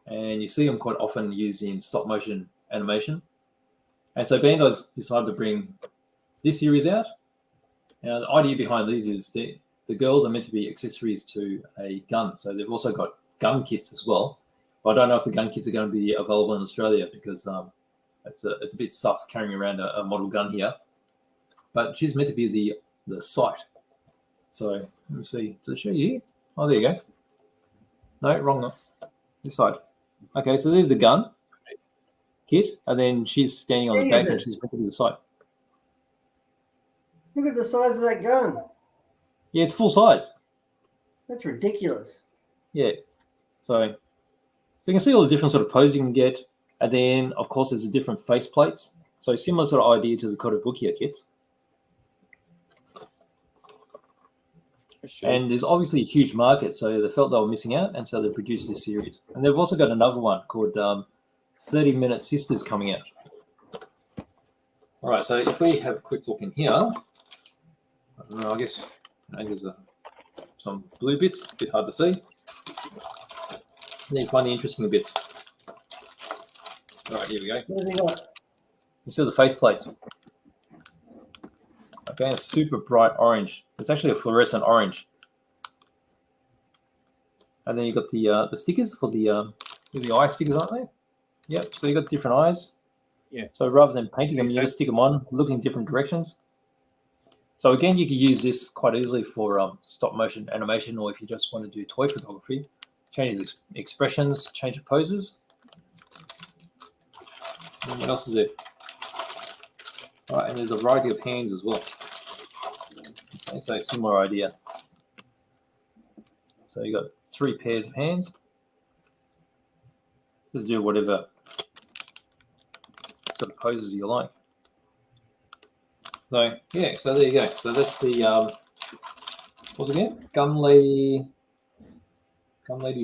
And you see them quite often used in stop motion animation. And so Bandai's decided to bring this series out. Now, the idea behind these is the girls are meant to be accessories to a gun. So they've also got gun kits as well. But I don't know if the gun kits are going to be available in Australia because it's a bit sus carrying around a model gun here. But she's meant to be the sight. So let me see. Does it show you here? Oh, there you go. No, wrong one. This side. Okay, so there's the gun kit, and then she's standing on the back and she's meant to be the sight. Look at the size of that gun. Yeah, it's full size. That's ridiculous. Yeah. So you can see all the different sort of poses you can get. And then, of course, there's the different face plates. So similar sort of idea to the Kotobukiya kits. Sure. And there's obviously a huge market, so they felt they were missing out, and so they produced this series. And they've also got another one called 30-Minute Sisters coming out. All right, so if we have a quick look in here, I don't know, I guess there's some blue bits, a bit hard to see. And then you find the interesting bits. All right, here we go. What have you got? You see the face plates. Okay, a super bright orange. It's actually a fluorescent orange. And then you got the stickers for the eye stickers, aren't they? Yep. So you got different eyes. Yeah. So rather than painting them, you just stick them on, looking in different directions. So again, you could use this quite easily for stop motion animation, or if you just want to do toy photography, change expressions, change the poses. And what else is there? All right, and there's a variety of hands as well. Okay, so similar idea. So you got 3 pairs of hands. Just do whatever sort of poses you like. So yeah, so there you go. So that's the what's it again? Gun Lady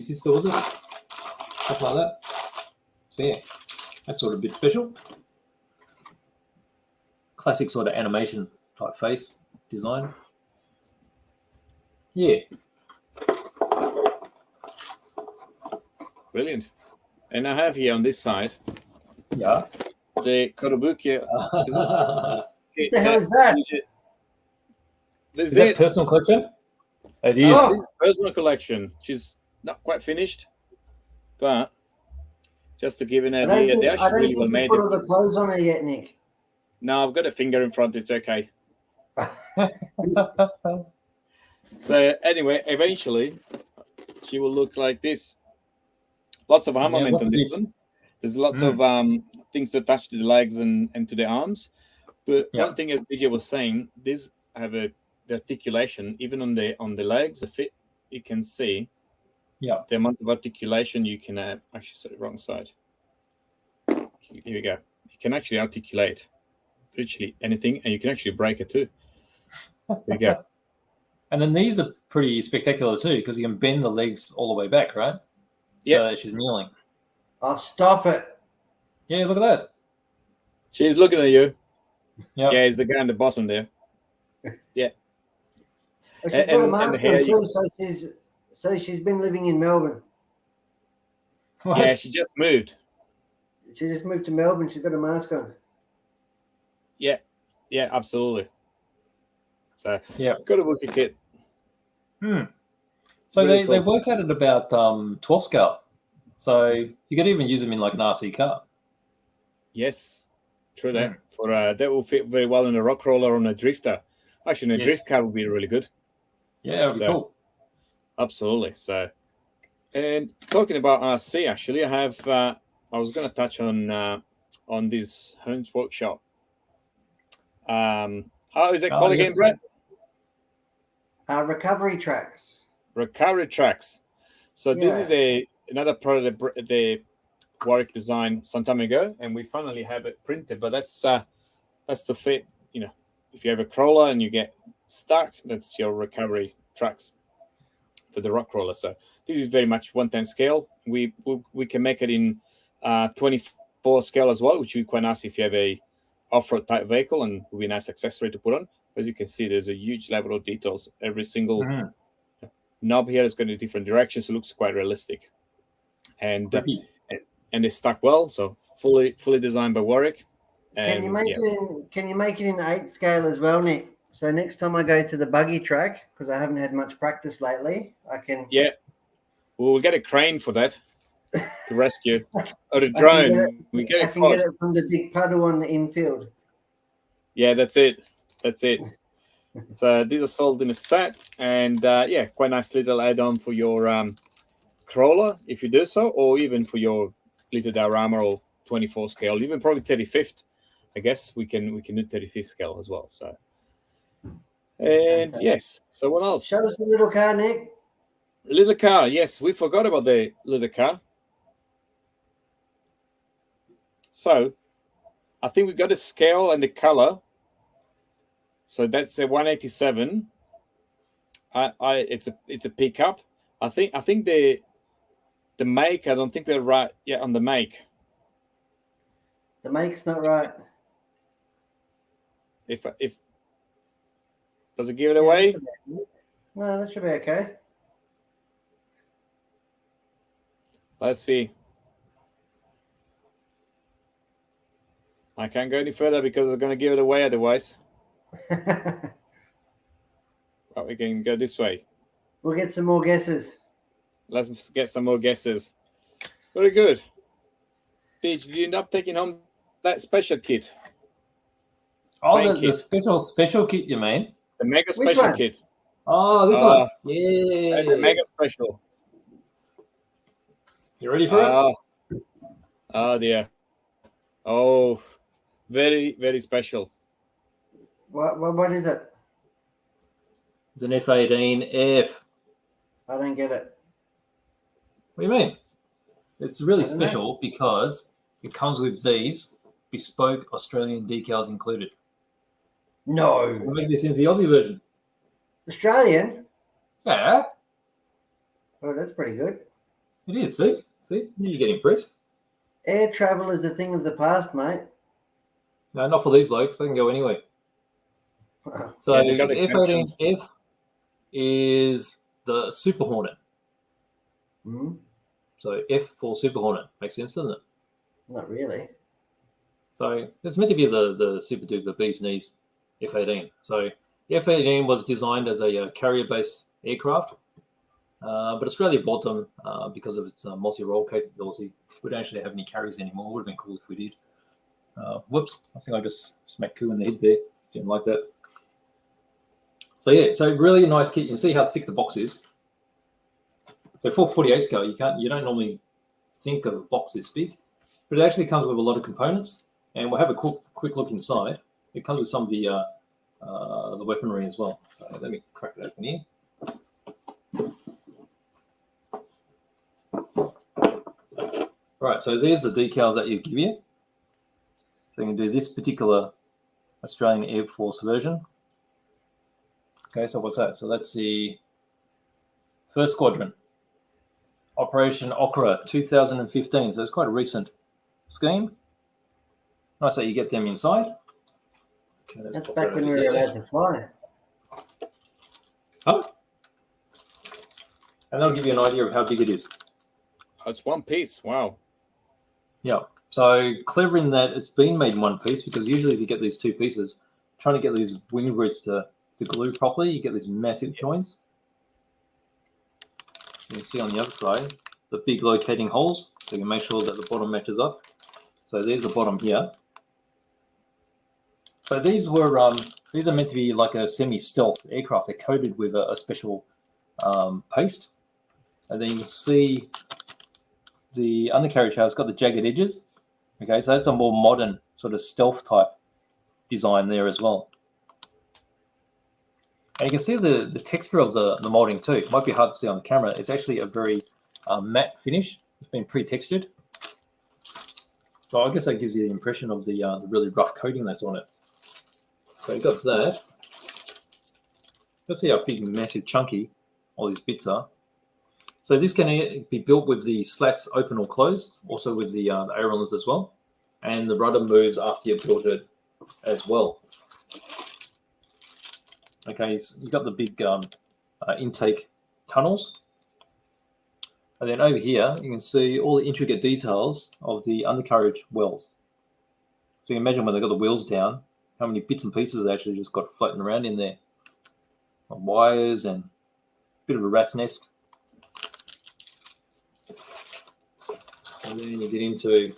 Sister, was it? Something like that. So yeah, that's sort of a bit special. classic sort of animation type face design. Yeah. Brilliant. And I have here on this side Yeah. the Kotobukiya. What the hell is that? This Is that personal collection? It is. This is personal collection. She's not quite finished, but just to give an idea, they actually really well made. Put all the clothes on her yet, Nick. No, I've got a finger in front. It's okay. So anyway, eventually, she will look like this. Lots of armament on this one. There's lots of things to attach to the legs and to the arms. But one thing, as BJ was saying, these have the articulation, even on the legs, the fit, you can see the amount of articulation you can have. Actually, sorry, wrong side. Here we go. You can actually articulate virtually anything, and you can actually break it too. There you go. And then these are pretty spectacular too, because you can bend the legs all the way back, right? Yeah. So that she's kneeling. Oh, stop it. Yeah, look at that. She's looking at you. Yep. Yeah, it's the guy on the bottom there. Yeah. She's got a mask on too, so she's been living in Melbourne. What? Yeah, she just moved. She just moved to Melbourne. She's got a mask on. Yeah, absolutely. So, got a Wookiee kit. So Really they cool. work out at about 12 scale. So you could even use them in like an RC car. Yes, true that. For that will fit very well in a rock roller or on a drifter. Actually, in a drift car would be really good. Yeah, that would be cool. Absolutely. So, and talking about RC, actually, I have. I was going to touch on this Hearns workshop. How is it called again, Brett? Recovery tracks. Recovery tracks. So this is another product that the Warwick designed some time ago, and we finally have it printed. But that's to fit. You know, if you have a crawler and you get stuck, that's your recovery tracks for the rock crawler. So this is very much 1/10 scale. We can make it in 24 scale as well, which would be quite nice if you have a off-road type vehicle, and will be a nice accessory to put on. As you can see, there's a huge level of details. Every single knob here is going in different directions, so it looks quite realistic. And they stuck well, so fully designed by Warwick. And, can you make it in 8 scale as well, Nick? So next time I go to the buggy track, because I haven't had much practice lately, I can. Yeah, we'll get a crane for that to rescue, or a drone. I can get it from the big puddle on the infield. Yeah, that's it. So these are sold in a set, and quite nice little add-on for your crawler if you do so, or even for your little diorama or 24 scale, even probably 35th. I guess we can do 35th scale as well. So, and yes. So what else? Show us the little car, Nick. Little car. Yes, we forgot about the little car. So, I think we got the scale and the color. So that's a 187. It's a pickup. I think the make. I don't think we're right yet on the make. The make's not right. If does it give it away? No, that should be okay. Let's see. I can't go any further because I'm going to give it away otherwise. But we can go this way. We'll get some more guesses. Let's get some more guesses. Very good. Did you end up taking home that special kit? Oh, the special kit, you mean? The mega special kit. Oh, this one. Yeah. The mega special. You ready for it? Oh, dear. Oh, very, very special. What is it? It's an F18F. I don't get it. What do you mean? It's really special because it comes with these bespoke Australian decals included. No. So we'll make this into the Aussie version. Australian? Yeah. Oh, that's pretty good. It is, see? You get impressed. Air travel is a thing of the past, mate. No, not for these blokes. They can go anywhere. So F18F is the Super Hornet. Mm-hmm. So F for Super Hornet. Makes sense, doesn't it? Not really. So it's meant to be the Super Duper Bee's Knees F18. So F18 was designed as a carrier-based aircraft, but Australia bought them because of its multi-role capability. We don't actually have any carriers anymore. It would have been cool if we did. Whoops, I think I just smacked Koo in the head there. Didn't like that. So yeah, so really nice kit. You can see how thick the box is. So for 48 scale, you don't normally think of a box this big, but it actually comes with a lot of components. And we'll have a quick look inside. It comes with some of the weaponry as well. So let me crack it open here. All right, so there's the decals that you give you. So you can do this particular Australian Air Force version. Okay, so what's that? So that's the 1st Squadron. Operation Okra 2015. So it's quite a recent scheme. Nice that you get them inside. Okay, that's back when we were allowed to fly. Huh? And that'll give you an idea of how big it is. Oh, it's one piece. Wow. Yeah. So clever in that it's been made in one piece, because usually if you get these two pieces, trying to get these wing roots to glue properly, you get these massive joints. You can see on the other side the big locating holes, so you can make sure that the bottom matches up. So there's the bottom here. So these are meant to be like a semi-stealth aircraft. They're coated with a special paste, and then you can see the undercarriage has got the jagged edges. Okay, so that's a more modern sort of stealth type design there as well. And you can see the texture of the molding too. It might be hard to see on the camera. It's actually a very matte finish. It's been pre-textured. So I guess that gives you the impression of the really rough coating that's on it. So you've got that. Let's see how big, massive, chunky all these bits are. So this can be built with the slats open or closed, also with the ailerons as well. And the rudder moves after you've built it as well. Okay, so you've got the big intake tunnels. And then over here, you can see all the intricate details of the undercarriage wells. So you can imagine when they've got the wheels down, how many bits and pieces they actually just got floating around in there. Wires and a bit of a rat's nest. And then you get into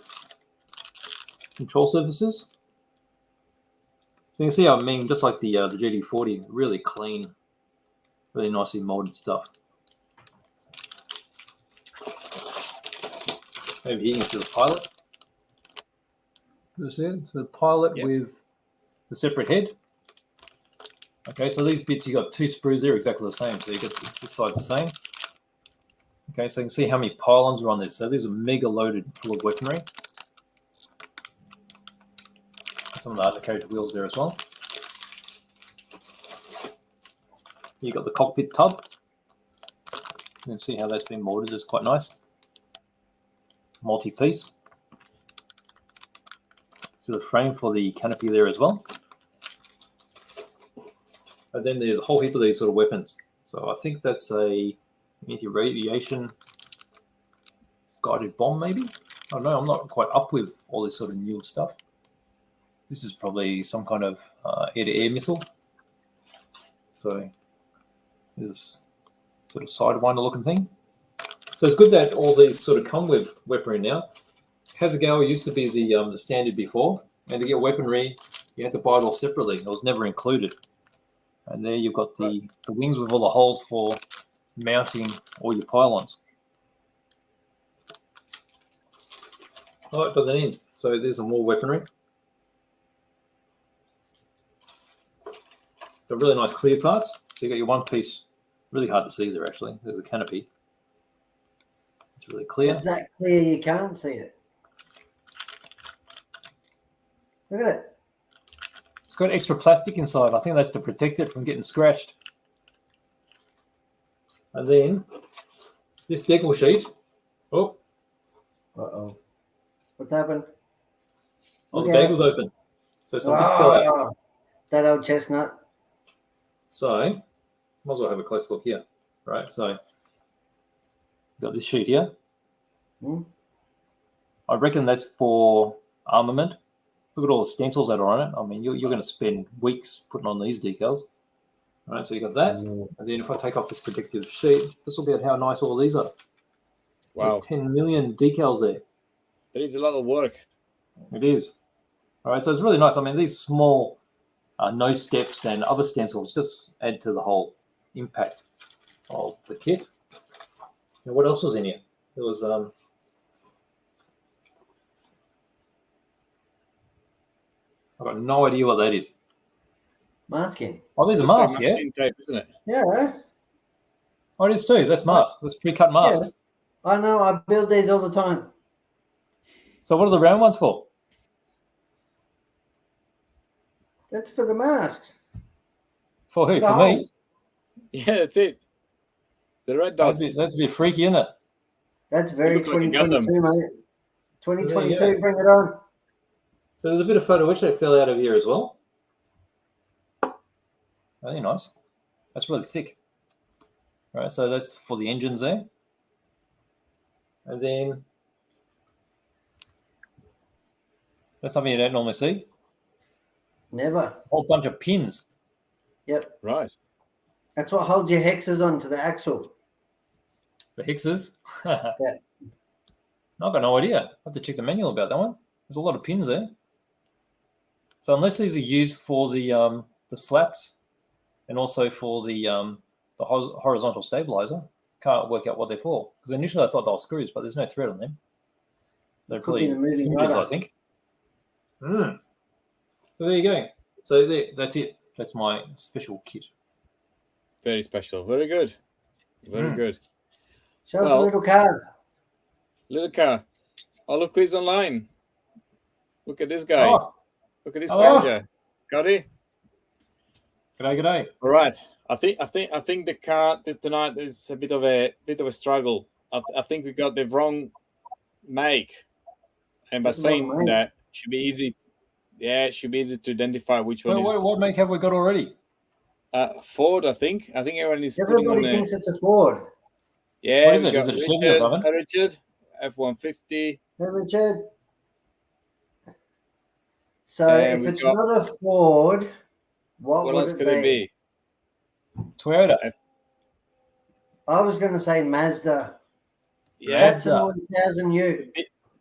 control surfaces. So you can see how Meng, just like the GD40, really clean, really nicely molded stuff. Over here you can see the pilot. So the pilot with the separate head. Okay, so these bits, you got two sprues there, exactly the same. So you get this side the same. Okay, so you can see how many pylons are on this. So these are mega loaded full of weaponry. Some of the undercarriage wheels there as well. You got the cockpit tub. You can see how that's been molded. It's quite nice. Multi-piece. So the frame for the canopy there as well. And then there's a whole heap of these sort of weapons. So I think that's a anti-radiation guided bomb, maybe. I don't know. I'm not quite up with all this sort of new stuff. This is probably some kind of air-to-air missile. So this sort of sidewinder looking thing. So it's good that all these sort of come with weaponry now. Hasegawa used to be the standard before, and to get weaponry, you had to buy it all separately. It was never included. And there you've got the wings with all the holes for mounting all your pylons. Oh, it doesn't end. So there's some more weaponry. The really nice clear parts. So you got your one piece, really hard to see there actually. There's a canopy. It's really clear. It's that clear you can't see it. Look at it. It's got extra plastic inside. I think that's to protect it from getting scratched. And then this decal sheet. Oh. Uh-oh. What's happened? Oh, the bag's open. So some bits fell out. That old chestnut. So, might as well have a close look here. Right, so got this sheet here. I reckon that's for armament. Look at all the stencils that are on it. I mean, you're going to spend weeks putting on these decals. All right, so you got that. And then if I take off this protective sheet, this will be how nice all these are. Wow. 10 million decals there. That is a lot of work. It is. All right, so it's really nice. I mean, these small nose steps and other stencils just add to the whole impact of the kit. Now, what else was in here? There was I've got no idea what that is. Masking. Oh, these are masks, yeah? Tape, isn't it? Yeah. Oh, it is too. That's masks. That's pre-cut masks. Yeah. I know. I build these all the time. So what are the round ones for? That's for the masks. For who? For me? Yeah, that's it. The red dots. That's a bit freaky, isn't it? That's very 2022, mate. 2022, bring it on. So there's a bit of photo etch that fell out of here as well. Very nice. That's really thick. All right, so that's for the engines there. And then that's something you don't normally see. Never. A whole bunch of pins. Yep. Right. That's what holds your hexes onto the axle. The hexes? Yeah. I've got no idea. I have to check the manual about that one. There's a lot of pins there. So unless these are used for the slats and also for the horizontal stabilizer, can't work out what they're for. Because initially I thought they were screws, but there's no thread on them. So they're probably hinges, I think. So there you go. So that's it. That's my special kit. Very special. Very good. Very good. Show us a little car. Little car. Oh, look who's online. Look at this guy. Oh. Look at this stranger. Scotty. G'day. All right. I think the car tonight is a bit of a struggle. I think we got the wrong make, and by saying that, it should be easy. Yeah, it should be easy to identify which one is. What make have we got already? Ford, I think. I think everyone is. Everybody thinks it's a Ford. Yeah. What is it? Is it a Chevy or something? Richard, F-150. Hey, Richard. So if it's not a Ford, what else could it be? Toyota. I was going to say Mazda. Yeah, that's an 1000U.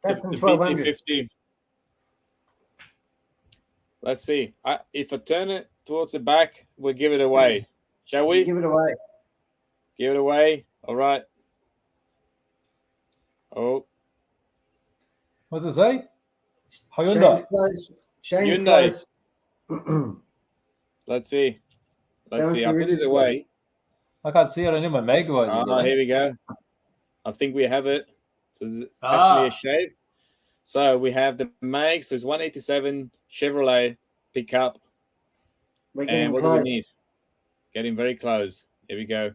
That's an 1200. BT50. Let's see. If I turn it towards the back, we'll give it away. Shall we? Give it away. Give it away. All right. Oh. What does it say? Hyundai. Shane's close. Let's see. Let's see. I'll put it away. I can't see it. I need my mag device. Oh, here we go. I think we have it. So it's definitely a shave. So we have the mag. So it's 187 Chevrolet pickup. And what do we need? Getting very close. Here we go.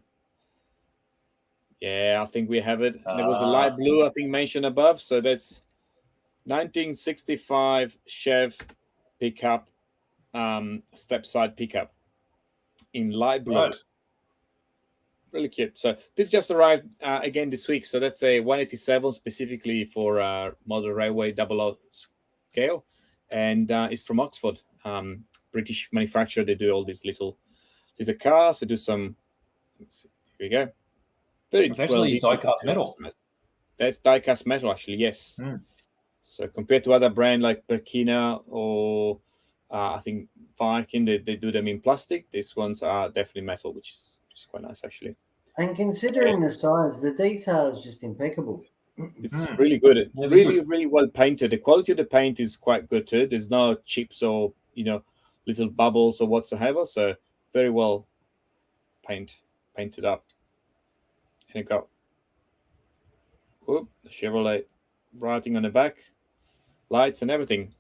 Yeah, I think we have it. And it was a light blue, I think, mentioned above. So that's 1965 Chev pickup, step side pickup in light blue. Right. Really cute. So this just arrived again this week. So that's a 187 specifically for Model Railway 00 scale. And it's from Oxford, British manufacturer. They do all these little cars. They do some, let's see, here we go. It's actually die-cast metal. That's die-cast metal, actually, yes. So compared to other brands like Burkina or I think Viking, they do them in plastic. These ones are definitely metal, which is quite nice, actually. And considering the size, the detail is just impeccable. It's really good. Really well painted. The quality of the paint is quite good too. There's no chips or little bubbles or whatsoever. So very well painted up. And it got the Chevrolet writing on the back, lights and everything.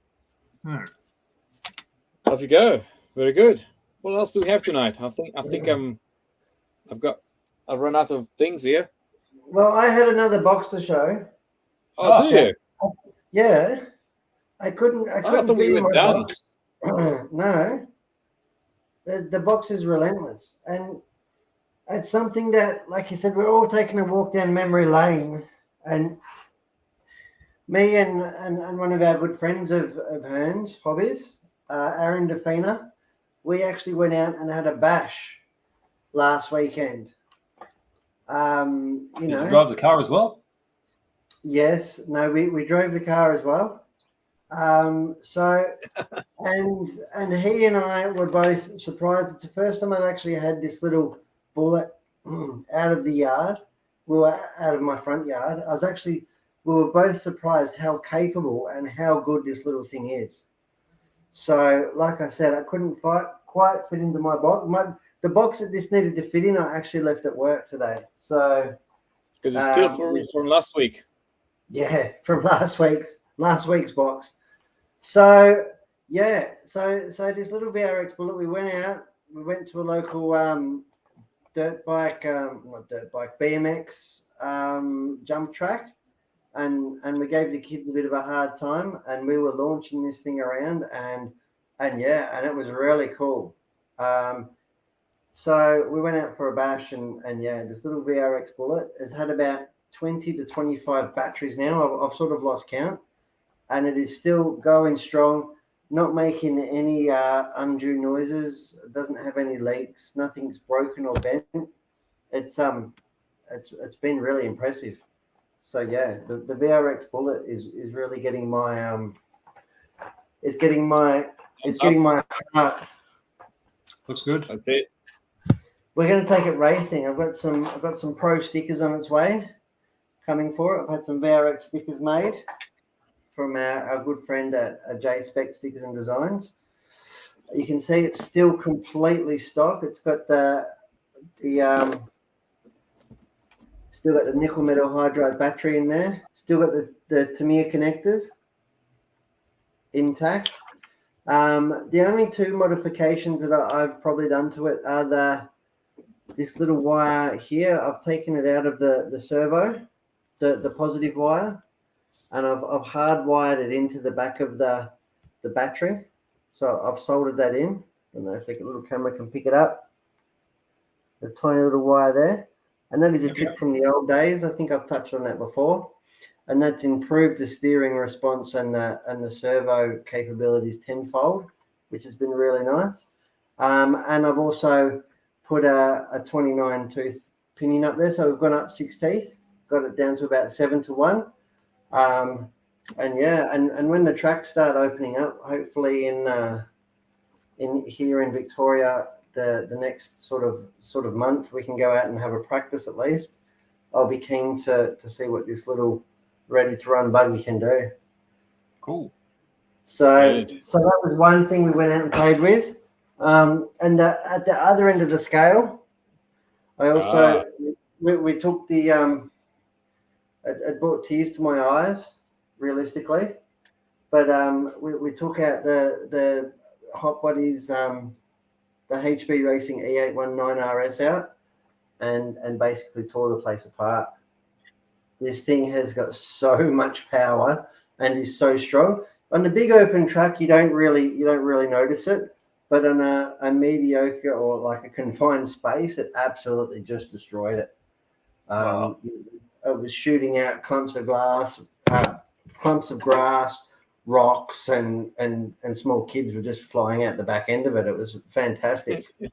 Off you go. Very good. What else do we have tonight? I think I've run out of things here. Well, I had another box to show. Oh, do you? Yeah. I couldn't thought we were done. No, the box is relentless, and it's something that, like you said, we're all taking a walk down memory lane, and me and one of our good friends of Hearns hobbies, Aaron Defina, we actually went out and had a bash last weekend. Did you drive the car as well? Yes, no, we drove the car as well. So, and he and I were both surprised. It's the first time I've actually had this little bullet out of the yard. We were out of my front yard. We were both surprised how capable and how good this little thing is. So, like I said, I couldn't quite fit into my box. The box that this needed to fit in, I actually left at work today. So, because it's still from last week. Yeah, from last week's box. So yeah, so this little VRX bullet, we went to a local BMX jump track, and we gave the kids a bit of a hard time, and we were launching this thing around, and it was really cool. So we went out for a bash, and this little VRX bullet has had about 20 to 25 batteries now. I've sort of lost count, and it is still going strong, not making any undue noises. It doesn't have any leaks. Nothing's broken or bent. It's been really impressive. So yeah, the VRX bullet is really getting my getting my heart. Looks good. That's it. We're going to take it racing. I've got some pro stickers on its way coming for it. I've had some VRX stickers made from our good friend at J Spec Stickers and Designs. You can see it's still completely stock. It's got still got the nickel metal hydride battery in there. Still got the Tamiya connectors intact. The only two modifications that I've probably done to it are this little wire here. I've taken it out of the servo, the positive wire, and I've hardwired it into the back of the battery. So I've soldered that in. I don't know if the little camera can pick it up. The tiny little wire there. And that is a trick from the old days. I think I've touched on that before. And that's improved the steering response and the servo capabilities tenfold, which has been really nice. And I've also put a 29 tooth pinion up there. So we've gone up 6 teeth, got it down to about 7 to 1. And when the tracks start opening up, hopefully in here in Victoria, the next sort of month, we can go out and have a practice at least. I'll be keen to see what this little ready to run buggy can do. Cool. So that was one thing we went out and played with. And at the other end of the scale, I also we took the it brought tears to my eyes, realistically. But we took out the Hot Bodies, the HB Racing E819 RS out, and basically tore the place apart. This thing has got so much power and is so strong. On the big open track, you don't really notice it, but on a mediocre or like a confined space, it absolutely just destroyed it. It was shooting out clumps of glass, clumps of grass, rocks, and small kids were just flying out the back end of it. It was fantastic, you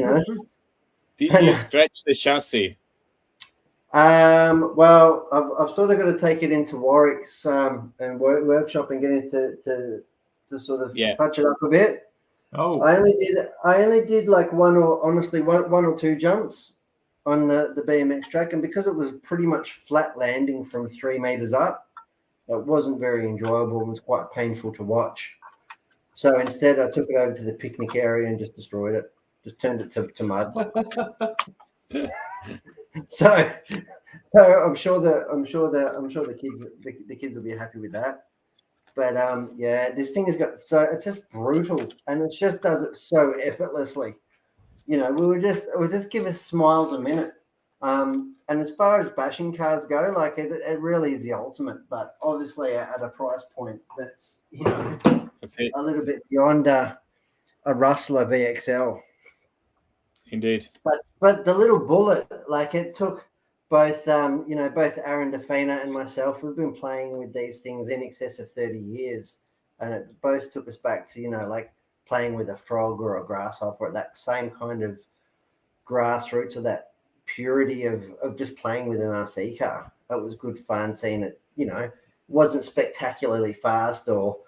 know. Did you stretch the chassis? Well, I've sort of got to take it into Warwick's and workshop and get it to sort of touch it up a bit. Oh, I only did like one or two jumps on the BMX track, and because it was pretty much flat landing from 3 meters up, it wasn't very enjoyable. It was quite painful to watch. So instead, I took it over to the picnic area and just destroyed it. Just turned it to mud. So I'm sure the kids will be happy with that. But this thing has got it's just brutal, and it just does it so effortlessly. You know, it would just give us smiles a minute. And as far as bashing cars go, like it really is the ultimate, but obviously at a price point that's, you know, that's it. A little bit beyond a Rustler VXL. Indeed. But the little bullet, like it took both both Aaron Defina and myself, we've been playing with these things in excess of 30 years. And it both took us back to, you know, like playing with a frog or a grasshopper, that same kind of grassroots of that purity of just playing with an RC car. It was good fun seeing it, you know, wasn't spectacularly fast or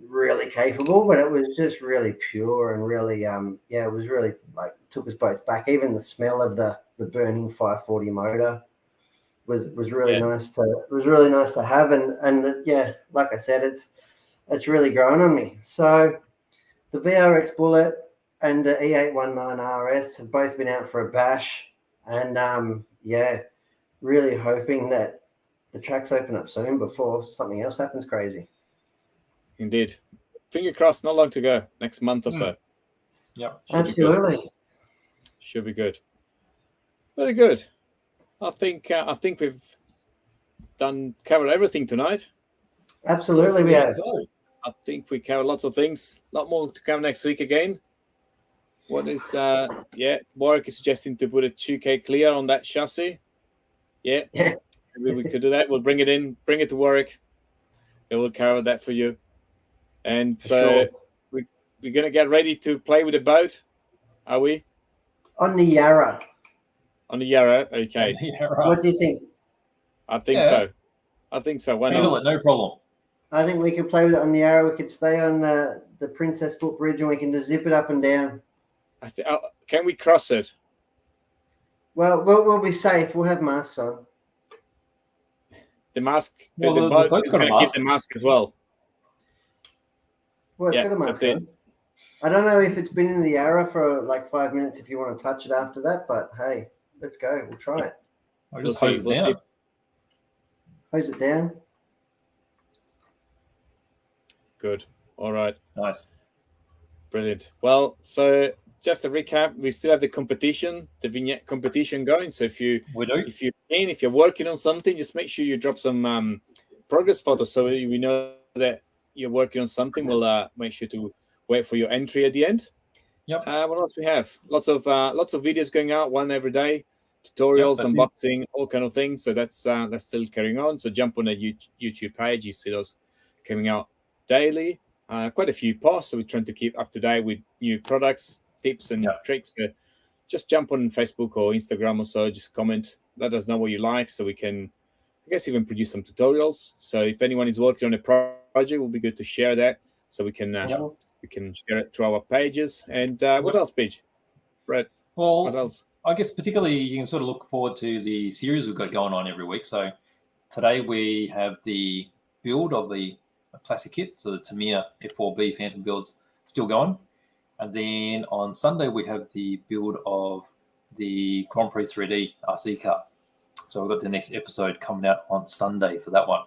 really capable, but it was just really pure and really it was really like took us both back. Even the smell of the burning 540 motor was really nice to have, and like I said, it's really grown on me. So the VRX Bullet and the E819 RS have both been out for a bash, and really hoping that the tracks open up soon before something else happens crazy. Indeed. Finger crossed, not long to go. Next month or so. Yep. Absolutely. Should be good. Very good. I think we've covered everything tonight. Absolutely, we have. I think we covered lots of things. A lot more to come next week again. What is Warwick is suggesting to put a 2K clear on that chassis. Yeah. Maybe we could do that. We'll bring it to Warwick. It will cover that for you. And so we're going to get ready to play with the boat, are we? On the Yarra. On the Yarra, okay. What do you think? I think so. Why not? No problem. I think we could play with it on the Yarra. We could stay on the Princess Footbridge and we can just zip it up and down. Can we cross it? Well, we'll be safe. We'll have masks on. The mask, the boat's going to keep the mask as well. Well, it's got a mask on. I don't know if it's been in the Yarra for like 5 minutes if you want to touch it after that, but hey, let's go. We'll try it. I'll just hose it down. Hose it down. Good. All right. Nice. Brilliant. Well, so just a recap, we still have the competition, the vignette competition going. So if you're working on something, just make sure you drop some progress photos so we know that you're working on something. We'll make sure to wait for your entry at the end. Yep. What else we have? Lots of videos going out, one every day, tutorials, unboxing, all kind of things. So that's still carrying on. So jump on the YouTube page. You see those coming out daily. Quite a few posts. So we're trying to keep up to date with new products, tips, and tricks. So just jump on Facebook or Instagram or so. Just comment. Let us know what you like, so we can, I guess, even produce some tutorials. So if anyone is working on a project, it will be good to share that, so we can share it to our pages. And what else, Paige? Brett? Well, what else? I guess particularly you can sort of look forward to the series we've got going on every week. So today we have the build of the classic kit, so the Tamiya F4B Phantom build's still going. And then on Sunday we have the build of the Grand Prix 3D RC car. So we've got the next episode coming out on Sunday for that one.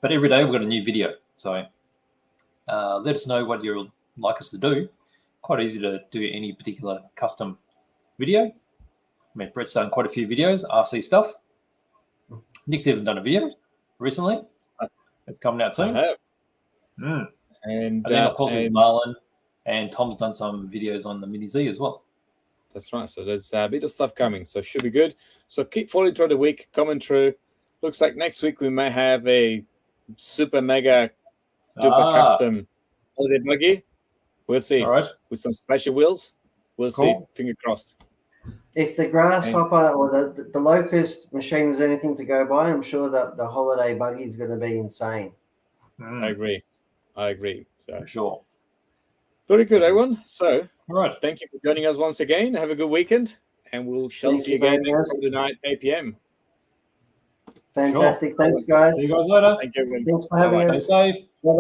But every day we've got a new video. So let us know what you'd like us to do. Quite easy to do any particular custom video. I mean, Brett's done quite a few videos, RC stuff. Nick's even done a video recently. It's coming out soon. I have. And then, of course, there's Marlon. And Tom's done some videos on the Mini Z as well. That's right. So there's a bit of stuff coming. So it should be good. So keep following through the week, coming through. Looks like next week we may have a super mega duper custom holiday buggy. We'll see. All right. With some special wheels. We'll see. Finger crossed. If the grasshopper or the locust machine is anything to go by, I'm sure that the holiday buggy is going to be insane. I agree. So for sure. Very good, everyone. So, all right. Thank you for joining us once again. Have a good weekend, and we'll see you again next Saturday night, 8 p.m. Fantastic. Sure. Thanks, guys. See you guys later. Thank you, everyone. Thanks for having us. Stay safe. Bye-bye.